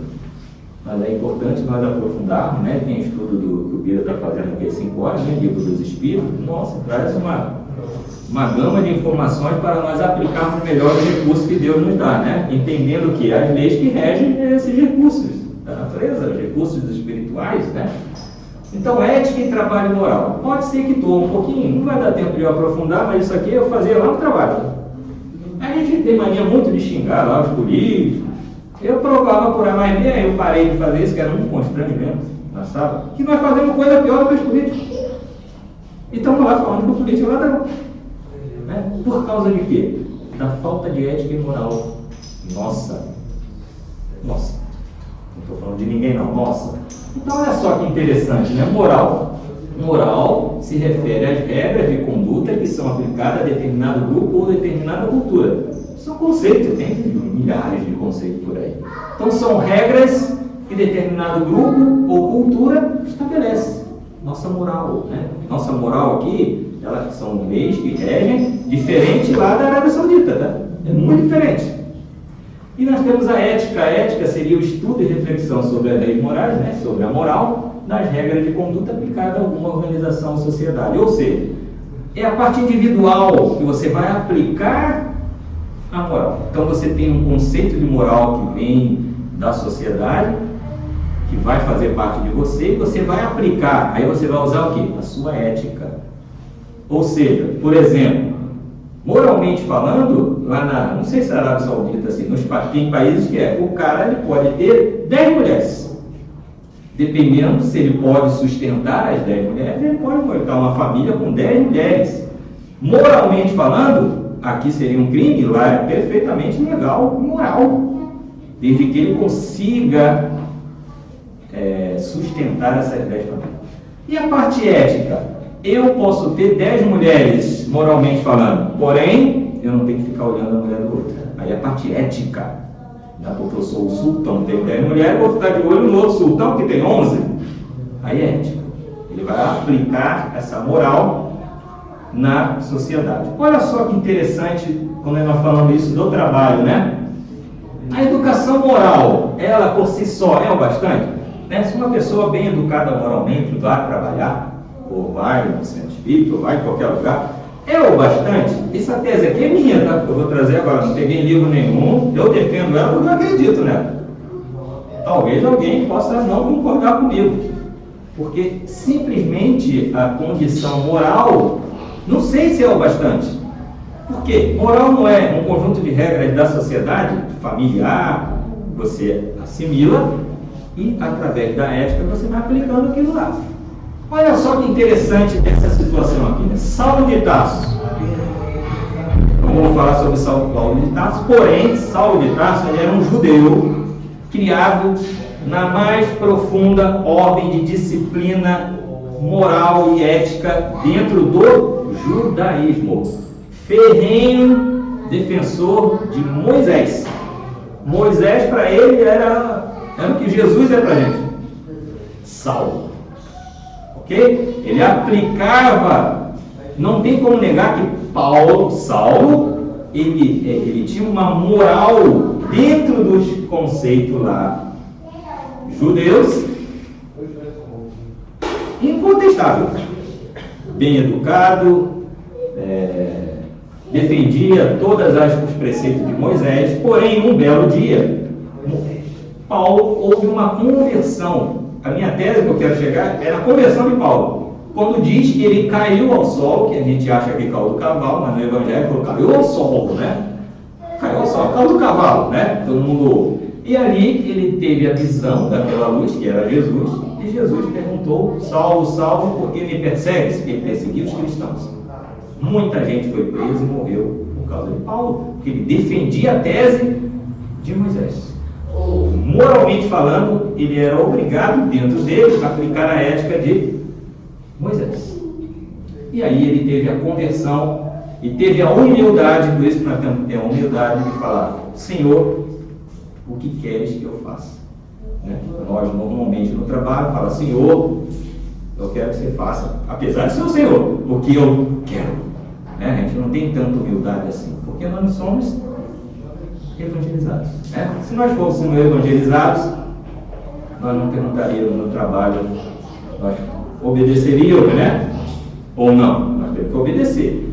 Mas é importante nós aprofundarmos, né? Tem estudo que o Bira está fazendo aqui 5 horas, né? Livro dos Espíritos. Nossa, traz uma gama de informações para nós aplicarmos melhor os recursos que Deus nos dá, né? Entendendo que as leis que regem esses recursos da natureza, os recursos espirituais, né? Então, ética e trabalho moral. Pode ser que doa um pouquinho, não vai dar tempo de eu aprofundar, mas isso aqui eu fazia lá no trabalho. A gente tem mania muito de xingar lá os políticos. Eu provava por A mais B, eu parei de fazer isso, que era um constrangimento na sala, que nós fazemos coisa pior do que os políticos. E estamos lá falando que o político é ladrão. Né? Por causa de quê? Da falta de ética e moral. Nossa. Não estou falando de ninguém não. Nossa. Então olha só que interessante, né? Moral se refere às regras de conduta que são aplicadas a determinado grupo ou determinada cultura. São conceitos, tem milhares de conceitos por aí. Então são regras que determinado grupo ou cultura estabelece. Nossa moral, né? Nossa moral aqui, elas são leis que regem, diferente lá da Arábia Saudita, tá? É muito diferente. E nós temos a ética. A ética seria o estudo e reflexão sobre as leis morais, né? Sobre a moral, nas regras de conduta aplicada a alguma organização ou sociedade. Ou seja, é a parte individual que você vai aplicar a moral. Então você tem um conceito de moral que vem da sociedade, que vai fazer parte de você, e você vai aplicar. Aí você vai usar o quê? A sua ética. Ou seja, por exemplo, moralmente falando, lá na, não sei se é a Arábia Saudita, assim, tem países que o cara ele pode ter 10 mulheres. Dependendo se ele pode sustentar as 10 mulheres, ele pode montar uma família com 10 mulheres. Moralmente falando, aqui seria um crime, lá é perfeitamente legal, moral. Desde que ele consiga sustentar essas 10 famílias. E a parte ética? Eu posso ter 10 mulheres, moralmente falando, porém, eu não tenho que ficar olhando a mulher do outro. Aí a parte ética, porque eu sou o sultão, tenho 10 mulheres, vou ficar de olho no outro sultão que tem 11. Aí é ética. Ele vai aplicar essa moral na sociedade. Olha só que interessante, quando nós falamos isso do trabalho, né? A educação moral, ela por si só é o bastante? Né? Se uma pessoa bem educada moralmente vai trabalhar, ou vai no centro espírita, ou vai em qualquer lugar, é o bastante? Essa tese aqui é minha, tá? Eu vou trazer agora, não peguei livro nenhum, eu defendo ela porque eu acredito nela. Talvez alguém possa não concordar comigo, porque simplesmente a condição moral, não sei se é o bastante. Porque moral não é um conjunto de regras da sociedade familiar, você assimila e através da ética você vai aplicando aquilo lá. Olha só que interessante essa situação aqui, né? Saulo de Tarso. Não vou falar sobre Saulo de Tarso, porém, Saulo de Tarso ele era um judeu criado na mais profunda ordem de disciplina moral e ética dentro do judaísmo. Ferrenho defensor de Moisés. Moisés para ele era o que Jesus é para a gente. Saulo. Ok? Ele aplicava, não tem como negar que Saulo, ele tinha uma moral dentro dos conceitos lá judeus incontestável. Bem educado, defendia todos os preceitos de Moisés, porém, um belo dia, Paulo houve uma conversão. A minha tese que eu quero chegar é na conversão de Paulo. Quando diz que ele caiu ao solo, que a gente acha que caiu do cavalo, mas no Evangelho caiu ao solo, né? Caiu ao solo, caiu do cavalo, né? Todo mundo. E ali ele teve a visão daquela luz, que era Jesus, e Jesus perguntou: Saulo, Saulo, por que me persegues? Porque ele perseguia os cristãos. Muita gente foi presa e morreu por causa de Paulo, porque ele defendia a tese de Moisés. Moralmente falando, ele era obrigado, dentro dele, a aplicar a ética de Moisés. E aí ele teve a conversão e teve a humildade, por isso que nós temos que ter a humildade de falar: Senhor, o que queres que eu faça? Né? Nós normalmente no trabalho falamos: Senhor, eu quero que você faça, apesar de ser o Senhor, o que eu quero. Né? A gente não tem tanta humildade assim, porque nós não somos evangelizados. Né? Se nós fôssemos evangelizados, nós não perguntaríamos no trabalho, nós obedeceríamos, né? Ou não? Nós temos que obedecer.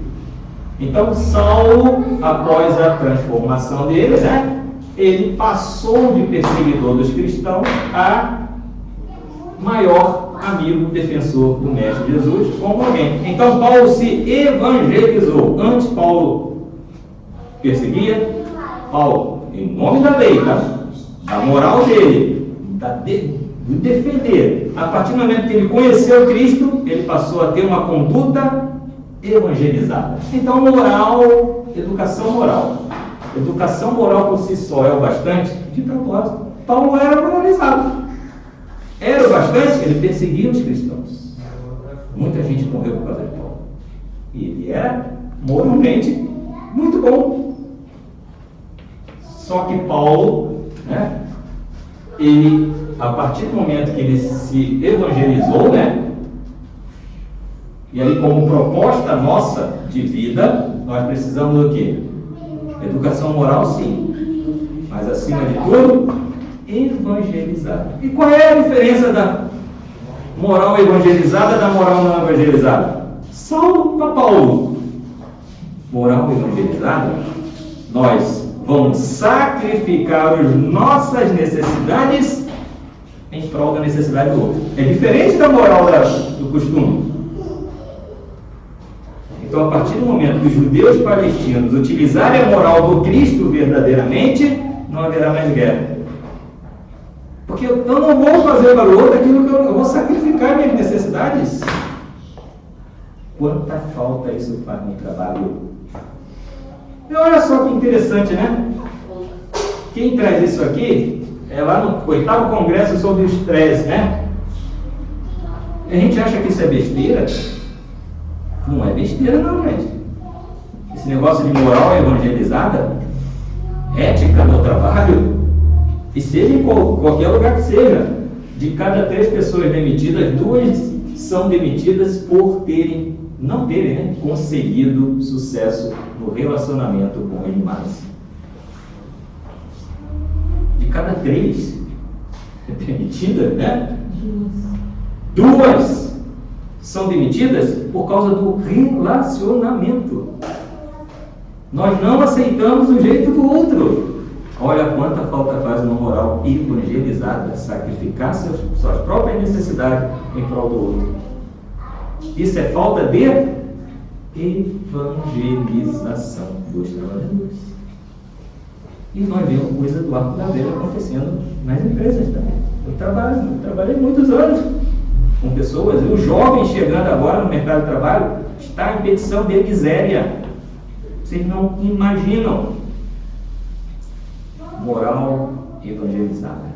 Então, Saulo, após a transformação dele, né? Ele passou de perseguidor dos cristãos a maior amigo, defensor do Mestre Jesus, como alguém. Então, Paulo se evangelizou. Antes, Paulo perseguia. Paulo, em nome da lei, da moral dele, de defender. A partir do momento que ele conheceu Cristo, ele passou a ter uma conduta evangelizada. Então, moral, educação moral. Educação moral por si só é o bastante? De propósito. Paulo era moralizado. Era o bastante? Ele perseguia os cristãos. Muita gente morreu por causa de Paulo. E ele era moralmente muito bom. Só que Paulo, né, ele, a partir do momento que ele se evangelizou, né, e aí como proposta nossa de vida, nós precisamos do quê? Educação moral, sim, mas acima de tudo, evangelizar. E qual é a diferença da moral evangelizada da moral não evangelizada? Saulo para Paulo. Moral evangelizada, nós vamos sacrificar as nossas necessidades em prol da necessidade do outro. É diferente da moral do costume. Então, a partir do momento que os judeus palestinos utilizarem a moral do Cristo verdadeiramente, não haverá mais guerra. Porque eu não vou fazer para o outro aquilo que eu vou sacrificar minhas necessidades. Quanta falta isso faz no trabalho. E olha só que interessante, né? Quem traz isso aqui é lá no 8º Congresso sobre o estresse, né? A gente acha que isso é besteira. Não é besteira não, gente. Esse negócio de moral evangelizada, ética no trabalho, e seja em qualquer lugar que seja, de cada 3 pessoas demitidas, 2 são demitidas por não terem, né, conseguido sucesso no relacionamento com os demais. De cada 3 demitidas, né? 2 são demitidas por causa do relacionamento. Nós não aceitamos o jeito do outro. Olha quanta falta faz uma moral evangelizada, sacrificar suas próprias necessidades em prol do outro. Isso é falta de evangelização dos trabalhadores. E nós vemos coisa do arco da velha acontecendo nas empresas também. Eu trabalhei muitos anos com pessoas, e o jovem chegando agora no mercado de trabalho está em petição de miséria. Vocês não imaginam. Moral evangelizada.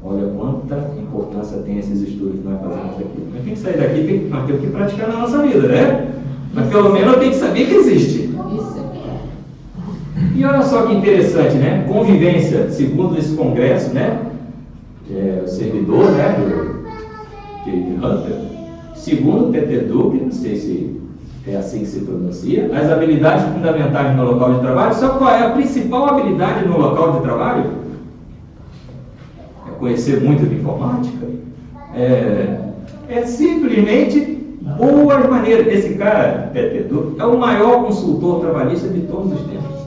Olha quanta importância tem esses estudos que nós fazemos aqui. Mas tem que sair daqui, nós temos que praticar na nossa vida, né? Mas pelo menos eu tenho que saber que existe. E olha só que interessante, né? Convivência, segundo esse congresso, né? O servidor, né? De Hunter, segundo Peter Duke, não sei se é assim que se pronuncia, as habilidades fundamentais no local de trabalho. Sabe qual é a principal habilidade no local de trabalho? É conhecer muito de informática. É simplesmente boas maneiras. Esse cara, Peter Duke, é o maior consultor trabalhista de todos os tempos.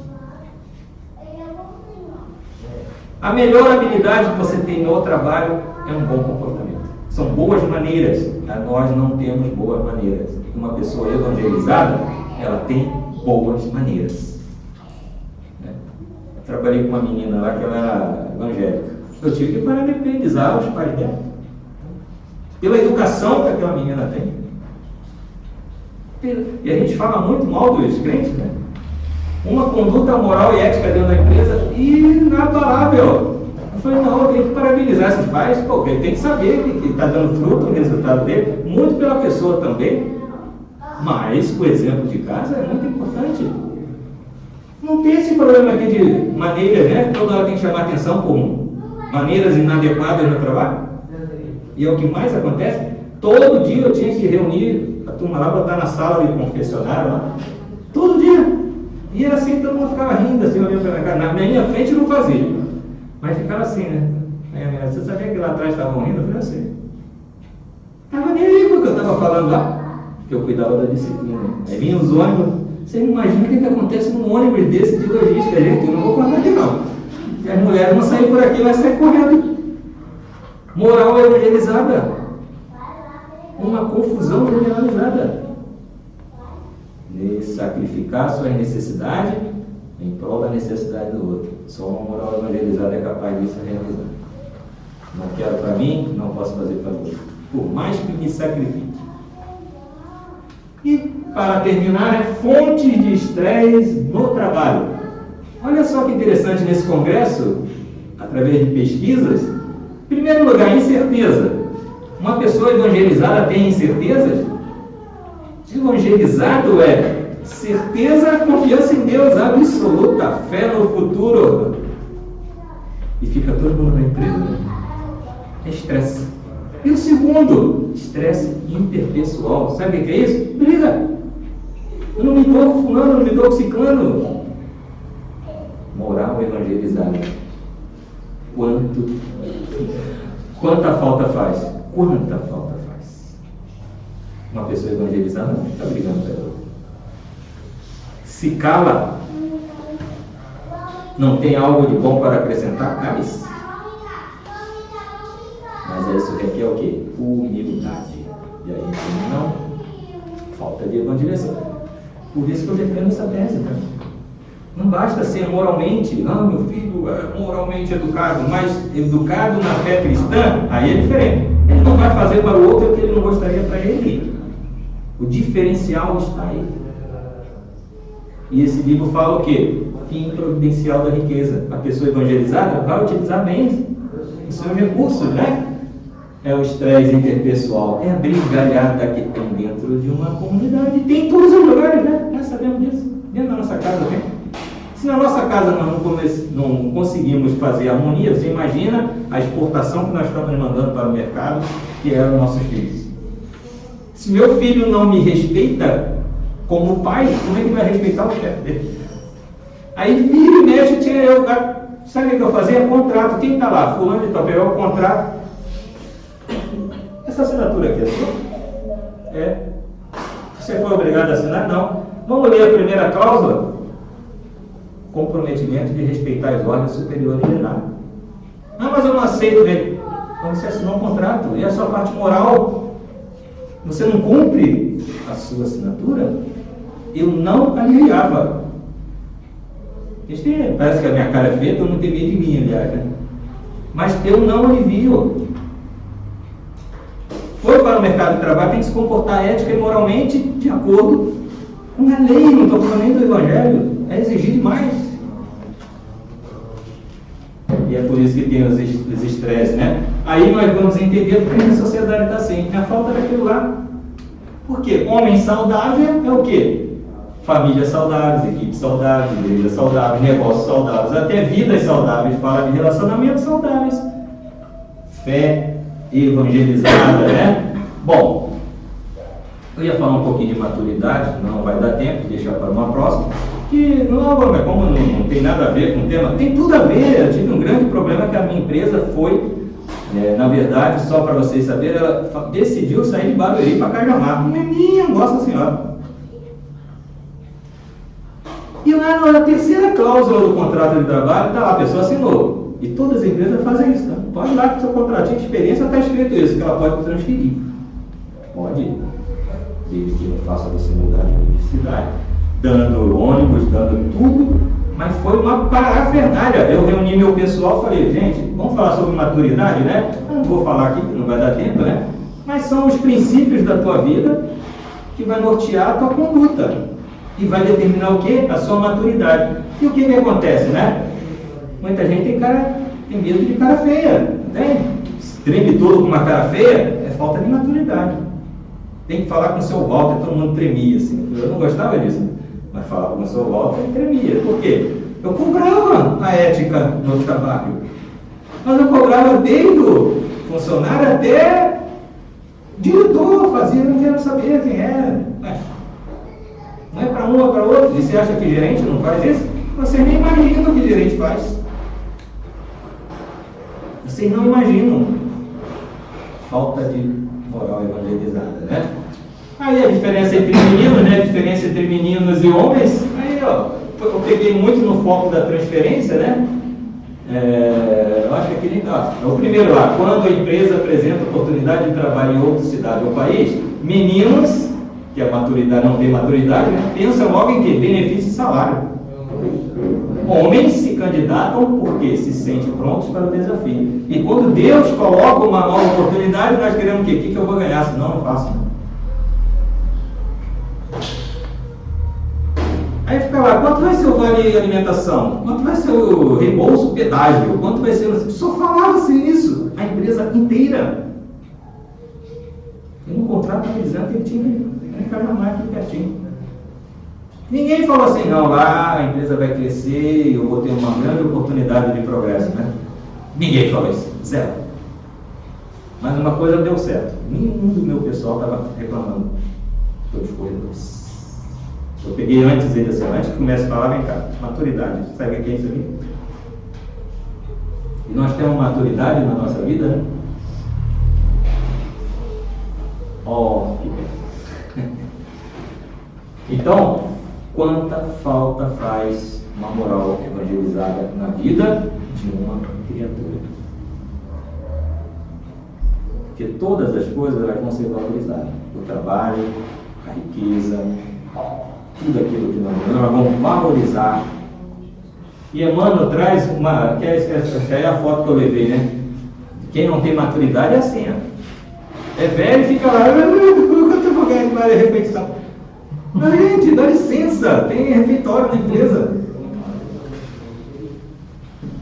A melhor habilidade que você tem no trabalho é um bom comportamento. São boas maneiras. Nós não temos boas maneiras. Uma pessoa evangelizada, ela tem boas maneiras. Eu trabalhei com uma menina lá que ela era evangélica. Eu tive que parabenizar os pais dela pela educação que aquela menina tem. E a gente fala muito mal dos crentes, né? Uma conduta moral e ética dentro da empresa inabalável. Eu falei, não, eu tenho que parabenizar esses pais, porque ele tem que saber que está dando fruto o resultado dele, muito pela pessoa também, mas o exemplo de casa é muito importante. Não tem esse problema aqui de maneiras, né? Toda hora tem que chamar atenção por maneiras inadequadas no trabalho. E é o que mais acontece. Todo dia eu tinha que reunir a turma lá, botar na sala de confessionário lá. Todo dia. E era assim, todo mundo ficava rindo, assim, olhando para minha cara. Na minha frente não fazia, mas ficava assim, né? Aí a minha, você sabia que lá atrás estavam rindo? Eu falei assim. Estava nem aí com o que eu estava falando lá, que eu cuidava da disciplina. Aí vinha os ônibus. Você não imagina o que acontece num ônibus desse de logística, gente. Eu não vou contar aqui não. E as mulheres vão sair por aqui, vai sair correndo. Moral evangelizada. Uma confusão generalizada. De sacrificar suas necessidades em prol da necessidade do outro. Só uma moral evangelizada é capaz disso realizar. Não quero para mim, não posso fazer para o outro. Por mais que me sacrifique. E para terminar, fontes de estresse no trabalho. Olha só que interessante nesse congresso, através de pesquisas. Em primeiro lugar, incerteza. Uma pessoa evangelizada tem incertezas? Evangelizado é certeza, confiança em Deus, absoluta, fé no futuro. E fica todo mundo na empresa. É estresse. E o segundo, estresse interpessoal. Sabe o que é isso? Briga. Eu não me dou com fulano, não me dou com ciclano. Moral evangelizada. Quanta falta faz? Quanta falta faz? Uma pessoa evangelizada não fica brigando pela outra. Se cala, não tem algo de bom para acrescentar, cale-se. Mas isso requer o quê? Humildade. E aí não, falta de evangelização. Por isso que eu defendo essa tese, tá? Não basta ser moralmente, meu filho é moralmente educado, mas educado na fé cristã, aí é diferente. Ele não vai fazer para o outro o que ele não gostaria para ele. O diferencial está aí. E esse livro fala o quê? Fim providencial da riqueza. A pessoa evangelizada vai utilizar bem os seus recursos, né? É o estresse interpessoal, é a brigalhada que tem dentro de uma comunidade. Tem em todos os lugares, né? Nós sabemos disso. Dentro da nossa casa tem. Se na nossa casa nós não conseguimos fazer harmonia, você imagina a exportação que nós estamos mandando para o mercado, que eram nossos filhos. Se meu filho não me respeita como pai, como é que vai respeitar o chefe dele? Aí vira e mexe, sabe o que eu fazia? Contrato. Quem está lá? Fulano de papel, o contrato. Essa assinatura aqui é sua? É. Você foi obrigado a assinar? Não. Vamos ler a primeira cláusula? Comprometimento de respeitar as ordens superiores de nada. Mas eu não aceito ver. Quando você assinou um contrato, e a sua parte moral, você não cumpre a sua assinatura, eu não aliviava. Parece que a minha cara é feia, eu não tenho medo de mim, aliás, né? Mas eu não alivio. Foi para o mercado de trabalho, tem que se comportar ética e moralmente de acordo com a lei, não estou falando nem do Evangelho, é exigir demais. E é por isso que tem os estresses, né? Aí nós vamos entender porque a sociedade está assim. A falta daquilo lá. Por quê? Homem saudável é o quê? Famílias saudáveis, equipes saudáveis, igrejas saudáveis, negócios saudáveis, até vidas saudáveis, para de relacionamentos saudáveis. Fé evangelizada, né? Bom, eu ia falar um pouquinho de maturidade, não vai dar tempo, deixar para uma próxima. Que como não tem nada a ver com o tema, tem tudo a ver. Eu tive um grande problema que a minha empresa foi, na verdade, só para vocês saberem, ela decidiu sair de Barueri para Cajamar. Minha Nossa Senhora! E lá na terceira cláusula do contrato de trabalho, está lá, a pessoa assinou. E todas as empresas fazem isso, tá? Pode ir lá com o seu contratinho de experiência, está escrito isso, que ela pode transferir. Pode, desde que não faça você mudar de universidade, dando ônibus, dando tudo, mas foi uma parafernália. Eu reuni meu pessoal e falei, gente, vamos falar sobre maturidade, né? Eu não vou falar aqui, não vai dar tempo, né? Mas são os princípios da tua vida que vai nortear a tua conduta. E vai determinar o quê? A sua maturidade. E o que acontece, né? Muita gente tem medo de cara feia, não tem? Treme todo com uma cara feia, é falta de maturidade. Tem que falar com o seu Walter, todo mundo tremia, assim. Eu não gostava disso, mas falava com o seu Walter e tremia. Por quê? Eu cobrava a ética no trabalho. Mas eu cobrava desde o funcionário até diretor, fazia, não quero saber quem era. Não é para um ou para outro. E você acha que gerente não faz isso? Você nem imagina o que gerente faz. Vocês não imaginam. Falta de moral evangelizada, né? Aí a diferença entre meninos, né? A diferença entre meninos e homens. Aí, ó, eu peguei muito no foco da transferência, né? Eu acho que aqui nem tá. É o primeiro lá. Quando a empresa apresenta oportunidade de trabalho em outra cidade ou país, meninos, que a maturidade não tem maturidade, né? Pensam logo em quê? Benefício e salário. Homens se candidatam porque se sentem prontos para o desafio. E quando Deus coloca uma nova oportunidade, nós queremos o quê? O que eu vou ganhar? Senão não faço. Aí fica lá, quanto vai ser o vale alimentação? Quanto vai ser o reembolso pedágio? Quanto vai ser... Só falava-se isso, a empresa inteira. E no contrato estava dizendo que ele tinha que Cajamar aqui pertinho. Ninguém falou assim, não, lá a empresa vai crescer e eu vou ter uma grande oportunidade de progresso, né? Ninguém falou isso, zero. Mas uma coisa deu certo, nenhum do meu pessoal estava reclamando dos corredores. Eu peguei antes ele assim, antes que comece a falar, vem cá, maturidade, sabe o que é isso aqui? E nós temos maturidade na nossa vida, né? Ó, que bem. Então, quanta falta faz uma moral evangelizada na vida de uma criatura? Porque todas as coisas elas vão ser valorizadas. O trabalho, a riqueza, tudo aquilo que nós vamos valorizar. E Emmanuel traz uma, essa é a foto que eu levei, né? Quem não tem maturidade é assim, ó. É velho e fica lá, quanto eu vou ganhar de mais refeição? Não, gente, dá licença, tem refeitório na empresa.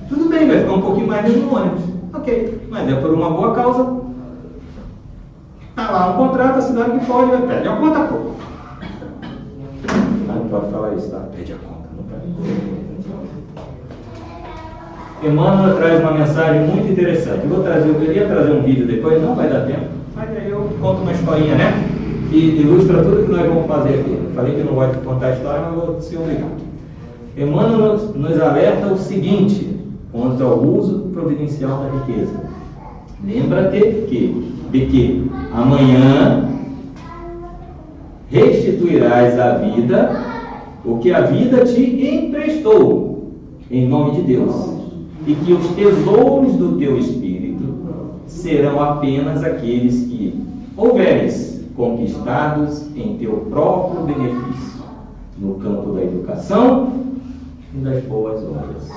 Tudo bem, vai ficar um pouquinho mais no ônibus. Ok, mas é por uma boa causa. Está lá um contrato, a cidade que pode, vai pede a conta, pô. Não pode falar isso, tá? Pede a conta, não pode. Emmanuel traz uma mensagem muito interessante. Eu queria trazer um vídeo depois, não vai dar tempo, mas aí eu conto uma historinha, né? Que ilustra tudo que nós vamos fazer aqui. Eu falei que não gosto de contar a história, mas vou ser obrigado. Emmanuel nos alerta o seguinte contra o uso providencial da riqueza. Lembra-te de que amanhã restituirás à vida o que a vida te emprestou, em nome de Deus, e que os tesouros do teu espírito serão apenas aqueles que houveres conquistados em teu próprio benefício, no campo da educação e das boas obras.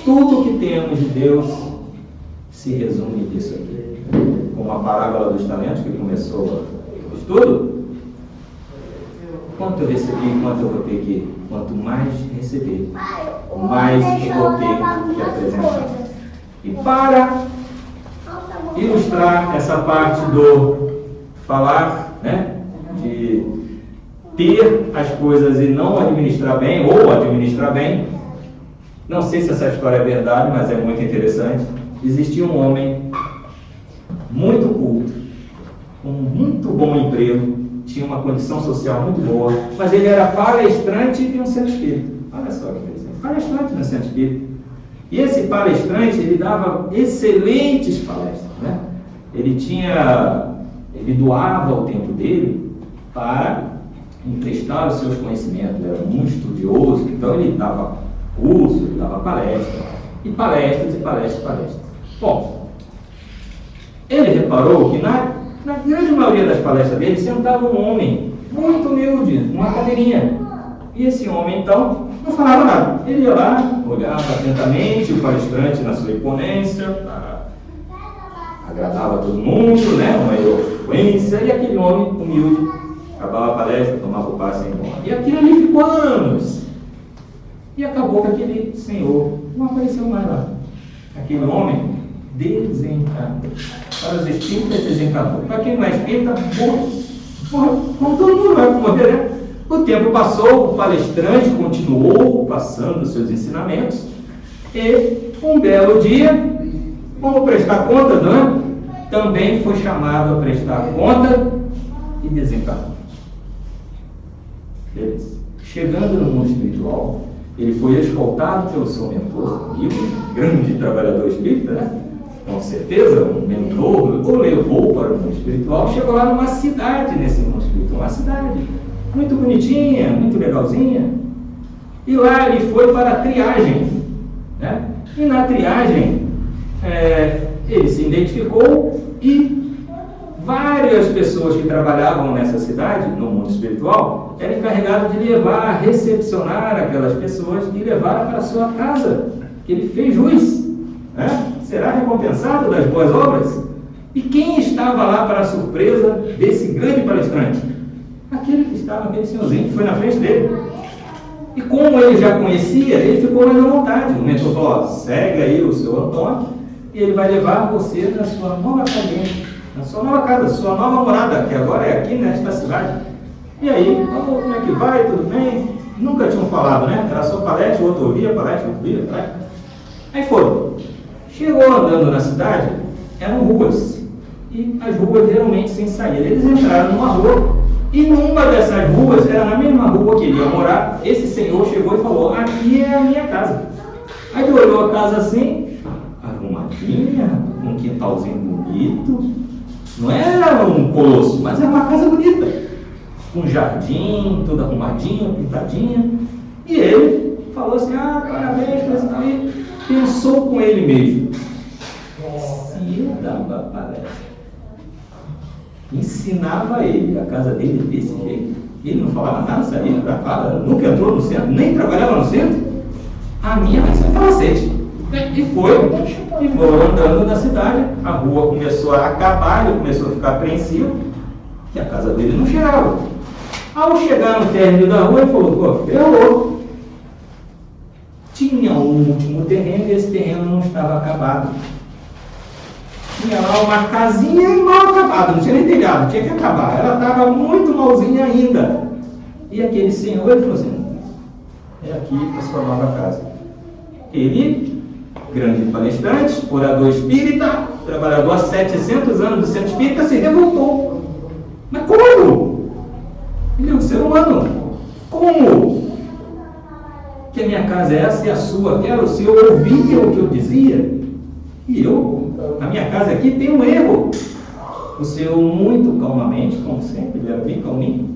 Tudo que temos de Deus se resume nisso aqui. Como a parábola dos talentos que começou o estudo, quanto eu recebi, quanto eu vou ter que, quanto mais receber, mais eu vou ter que apresentar. E para ilustrar essa parte do falar, né, de ter as coisas e não administrar bem, ou administrar bem, não sei se essa história é verdade, mas é muito interessante. Existia um homem muito culto, com muito bom emprego, tinha uma condição social muito boa, mas ele era palestrante de um centro espírita. Olha só que interessante, palestrante de um centro espírita. E esse palestrante, ele dava excelentes palestras, né? Ele doava o tempo dele para emprestar os seus conhecimentos. Ele era muito estudioso, então ele dava curso, ele dava palestra, e palestras, e palestras, e palestras. Bom, ele reparou que na grande maioria das palestras dele sentava um homem muito humilde, numa cadeirinha. E esse homem, então, não falava nada. Ele ia lá, olhava atentamente o palestrante na sua imponência, agradava todo mundo, né? Uma eloquência, e aquele homem humilde acabava a palestra, tomava o passe e ia embora. E aquilo ali ficou anos. E acabou que aquele senhor não apareceu mais lá. Aquele homem desencarnou. Para os espíritas, desencarnou. Para quem não é espírita, morreu. Como todo mundo vai morrer, né? O tempo passou, o palestrante continuou passando os seus ensinamentos. E um belo dia, vamos prestar conta, não é? Também foi chamado a prestar conta e desencarnou. Beleza. Chegando no mundo espiritual, ele foi escoltado pelo seu mentor, grande trabalhador espírita, né? Com certeza, um mentor o levou para o mundo espiritual. Chegou lá numa cidade nesse mundo espiritual, uma cidade muito bonitinha, muito legalzinha. E lá ele foi para a triagem, né? E na triagem ele se identificou e várias pessoas que trabalhavam nessa cidade, no mundo espiritual, eram encarregadas de levar, recepcionar aquelas pessoas e levar para a sua casa, que ele fez jus, né? Será recompensado das boas obras? E quem estava lá para a surpresa desse grande palestrante? Aquele senhorzinho que foi na frente dele. E como ele já conhecia, ele ficou mais à vontade. O mentor falou: segue aí o seu Antônio e ele vai levar você na sua nova casinha, na sua nova casa, sua nova morada, que agora é aqui nesta cidade. E aí, como é que vai? Tudo bem? nunca tinham falado, né? Era só palestra, o outro ouvia, palestra. Aí foram. Chegou andando na cidade, eram ruas. E as ruas geralmente sem saída. Eles entraram numa rua, e numa dessas ruas, era na mesma rua que ele ia morar, esse senhor chegou e falou: aqui é a minha casa. Aí ele olhou a casa assim, arrumadinha, um quintalzinho bonito. Não era um colosso, mas era uma casa bonita, com jardim, tudo arrumadinho, pintadinha. E ele falou assim: parabéns por isso aí. Pensou com ele mesmo: se eu dava palestra, ensinava ele a casa dele desse jeito, ele não falava nada, sabia da fala, nunca entrou no centro, nem trabalhava no centro, a minha vai ser falacete. E foi andando na cidade, a rua começou a acabar, ele começou a ficar apreensivo, que a casa dele não chegava. Ao chegar no término da rua, ele falou: ferrou. Tinha um último terreno e esse terreno não estava acabado. Tinha lá uma casinha mal acabada, não tinha nem telhado, tinha que acabar. Ela estava muito malzinha ainda. E aquele senhor, ele falou assim: é aqui a sua nova casa. Ele, grande palestrante, orador espírita, trabalhador há 700 anos do centro espírita, se revoltou. Mas como? Ele é um ser humano. Como que a minha casa é essa e a sua? Era o senhor ouvia o que eu dizia? E eu, na minha casa aqui, tem um erro. O senhor, muito calmamente, como sempre, ele era bem calminho,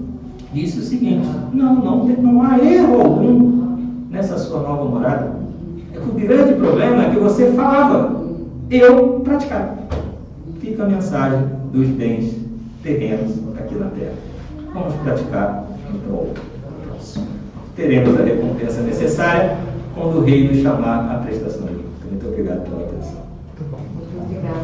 disse o seguinte: não há erro algum nessa sua nova morada. É que o grande problema é que você falava, eu praticava. Fica a mensagem dos bens terrenos aqui na Terra. Vamos praticar então. Teremos a recompensa necessária quando o rei nos chamar à prestação de conta. Muito obrigado pela atenção. Muito obrigada.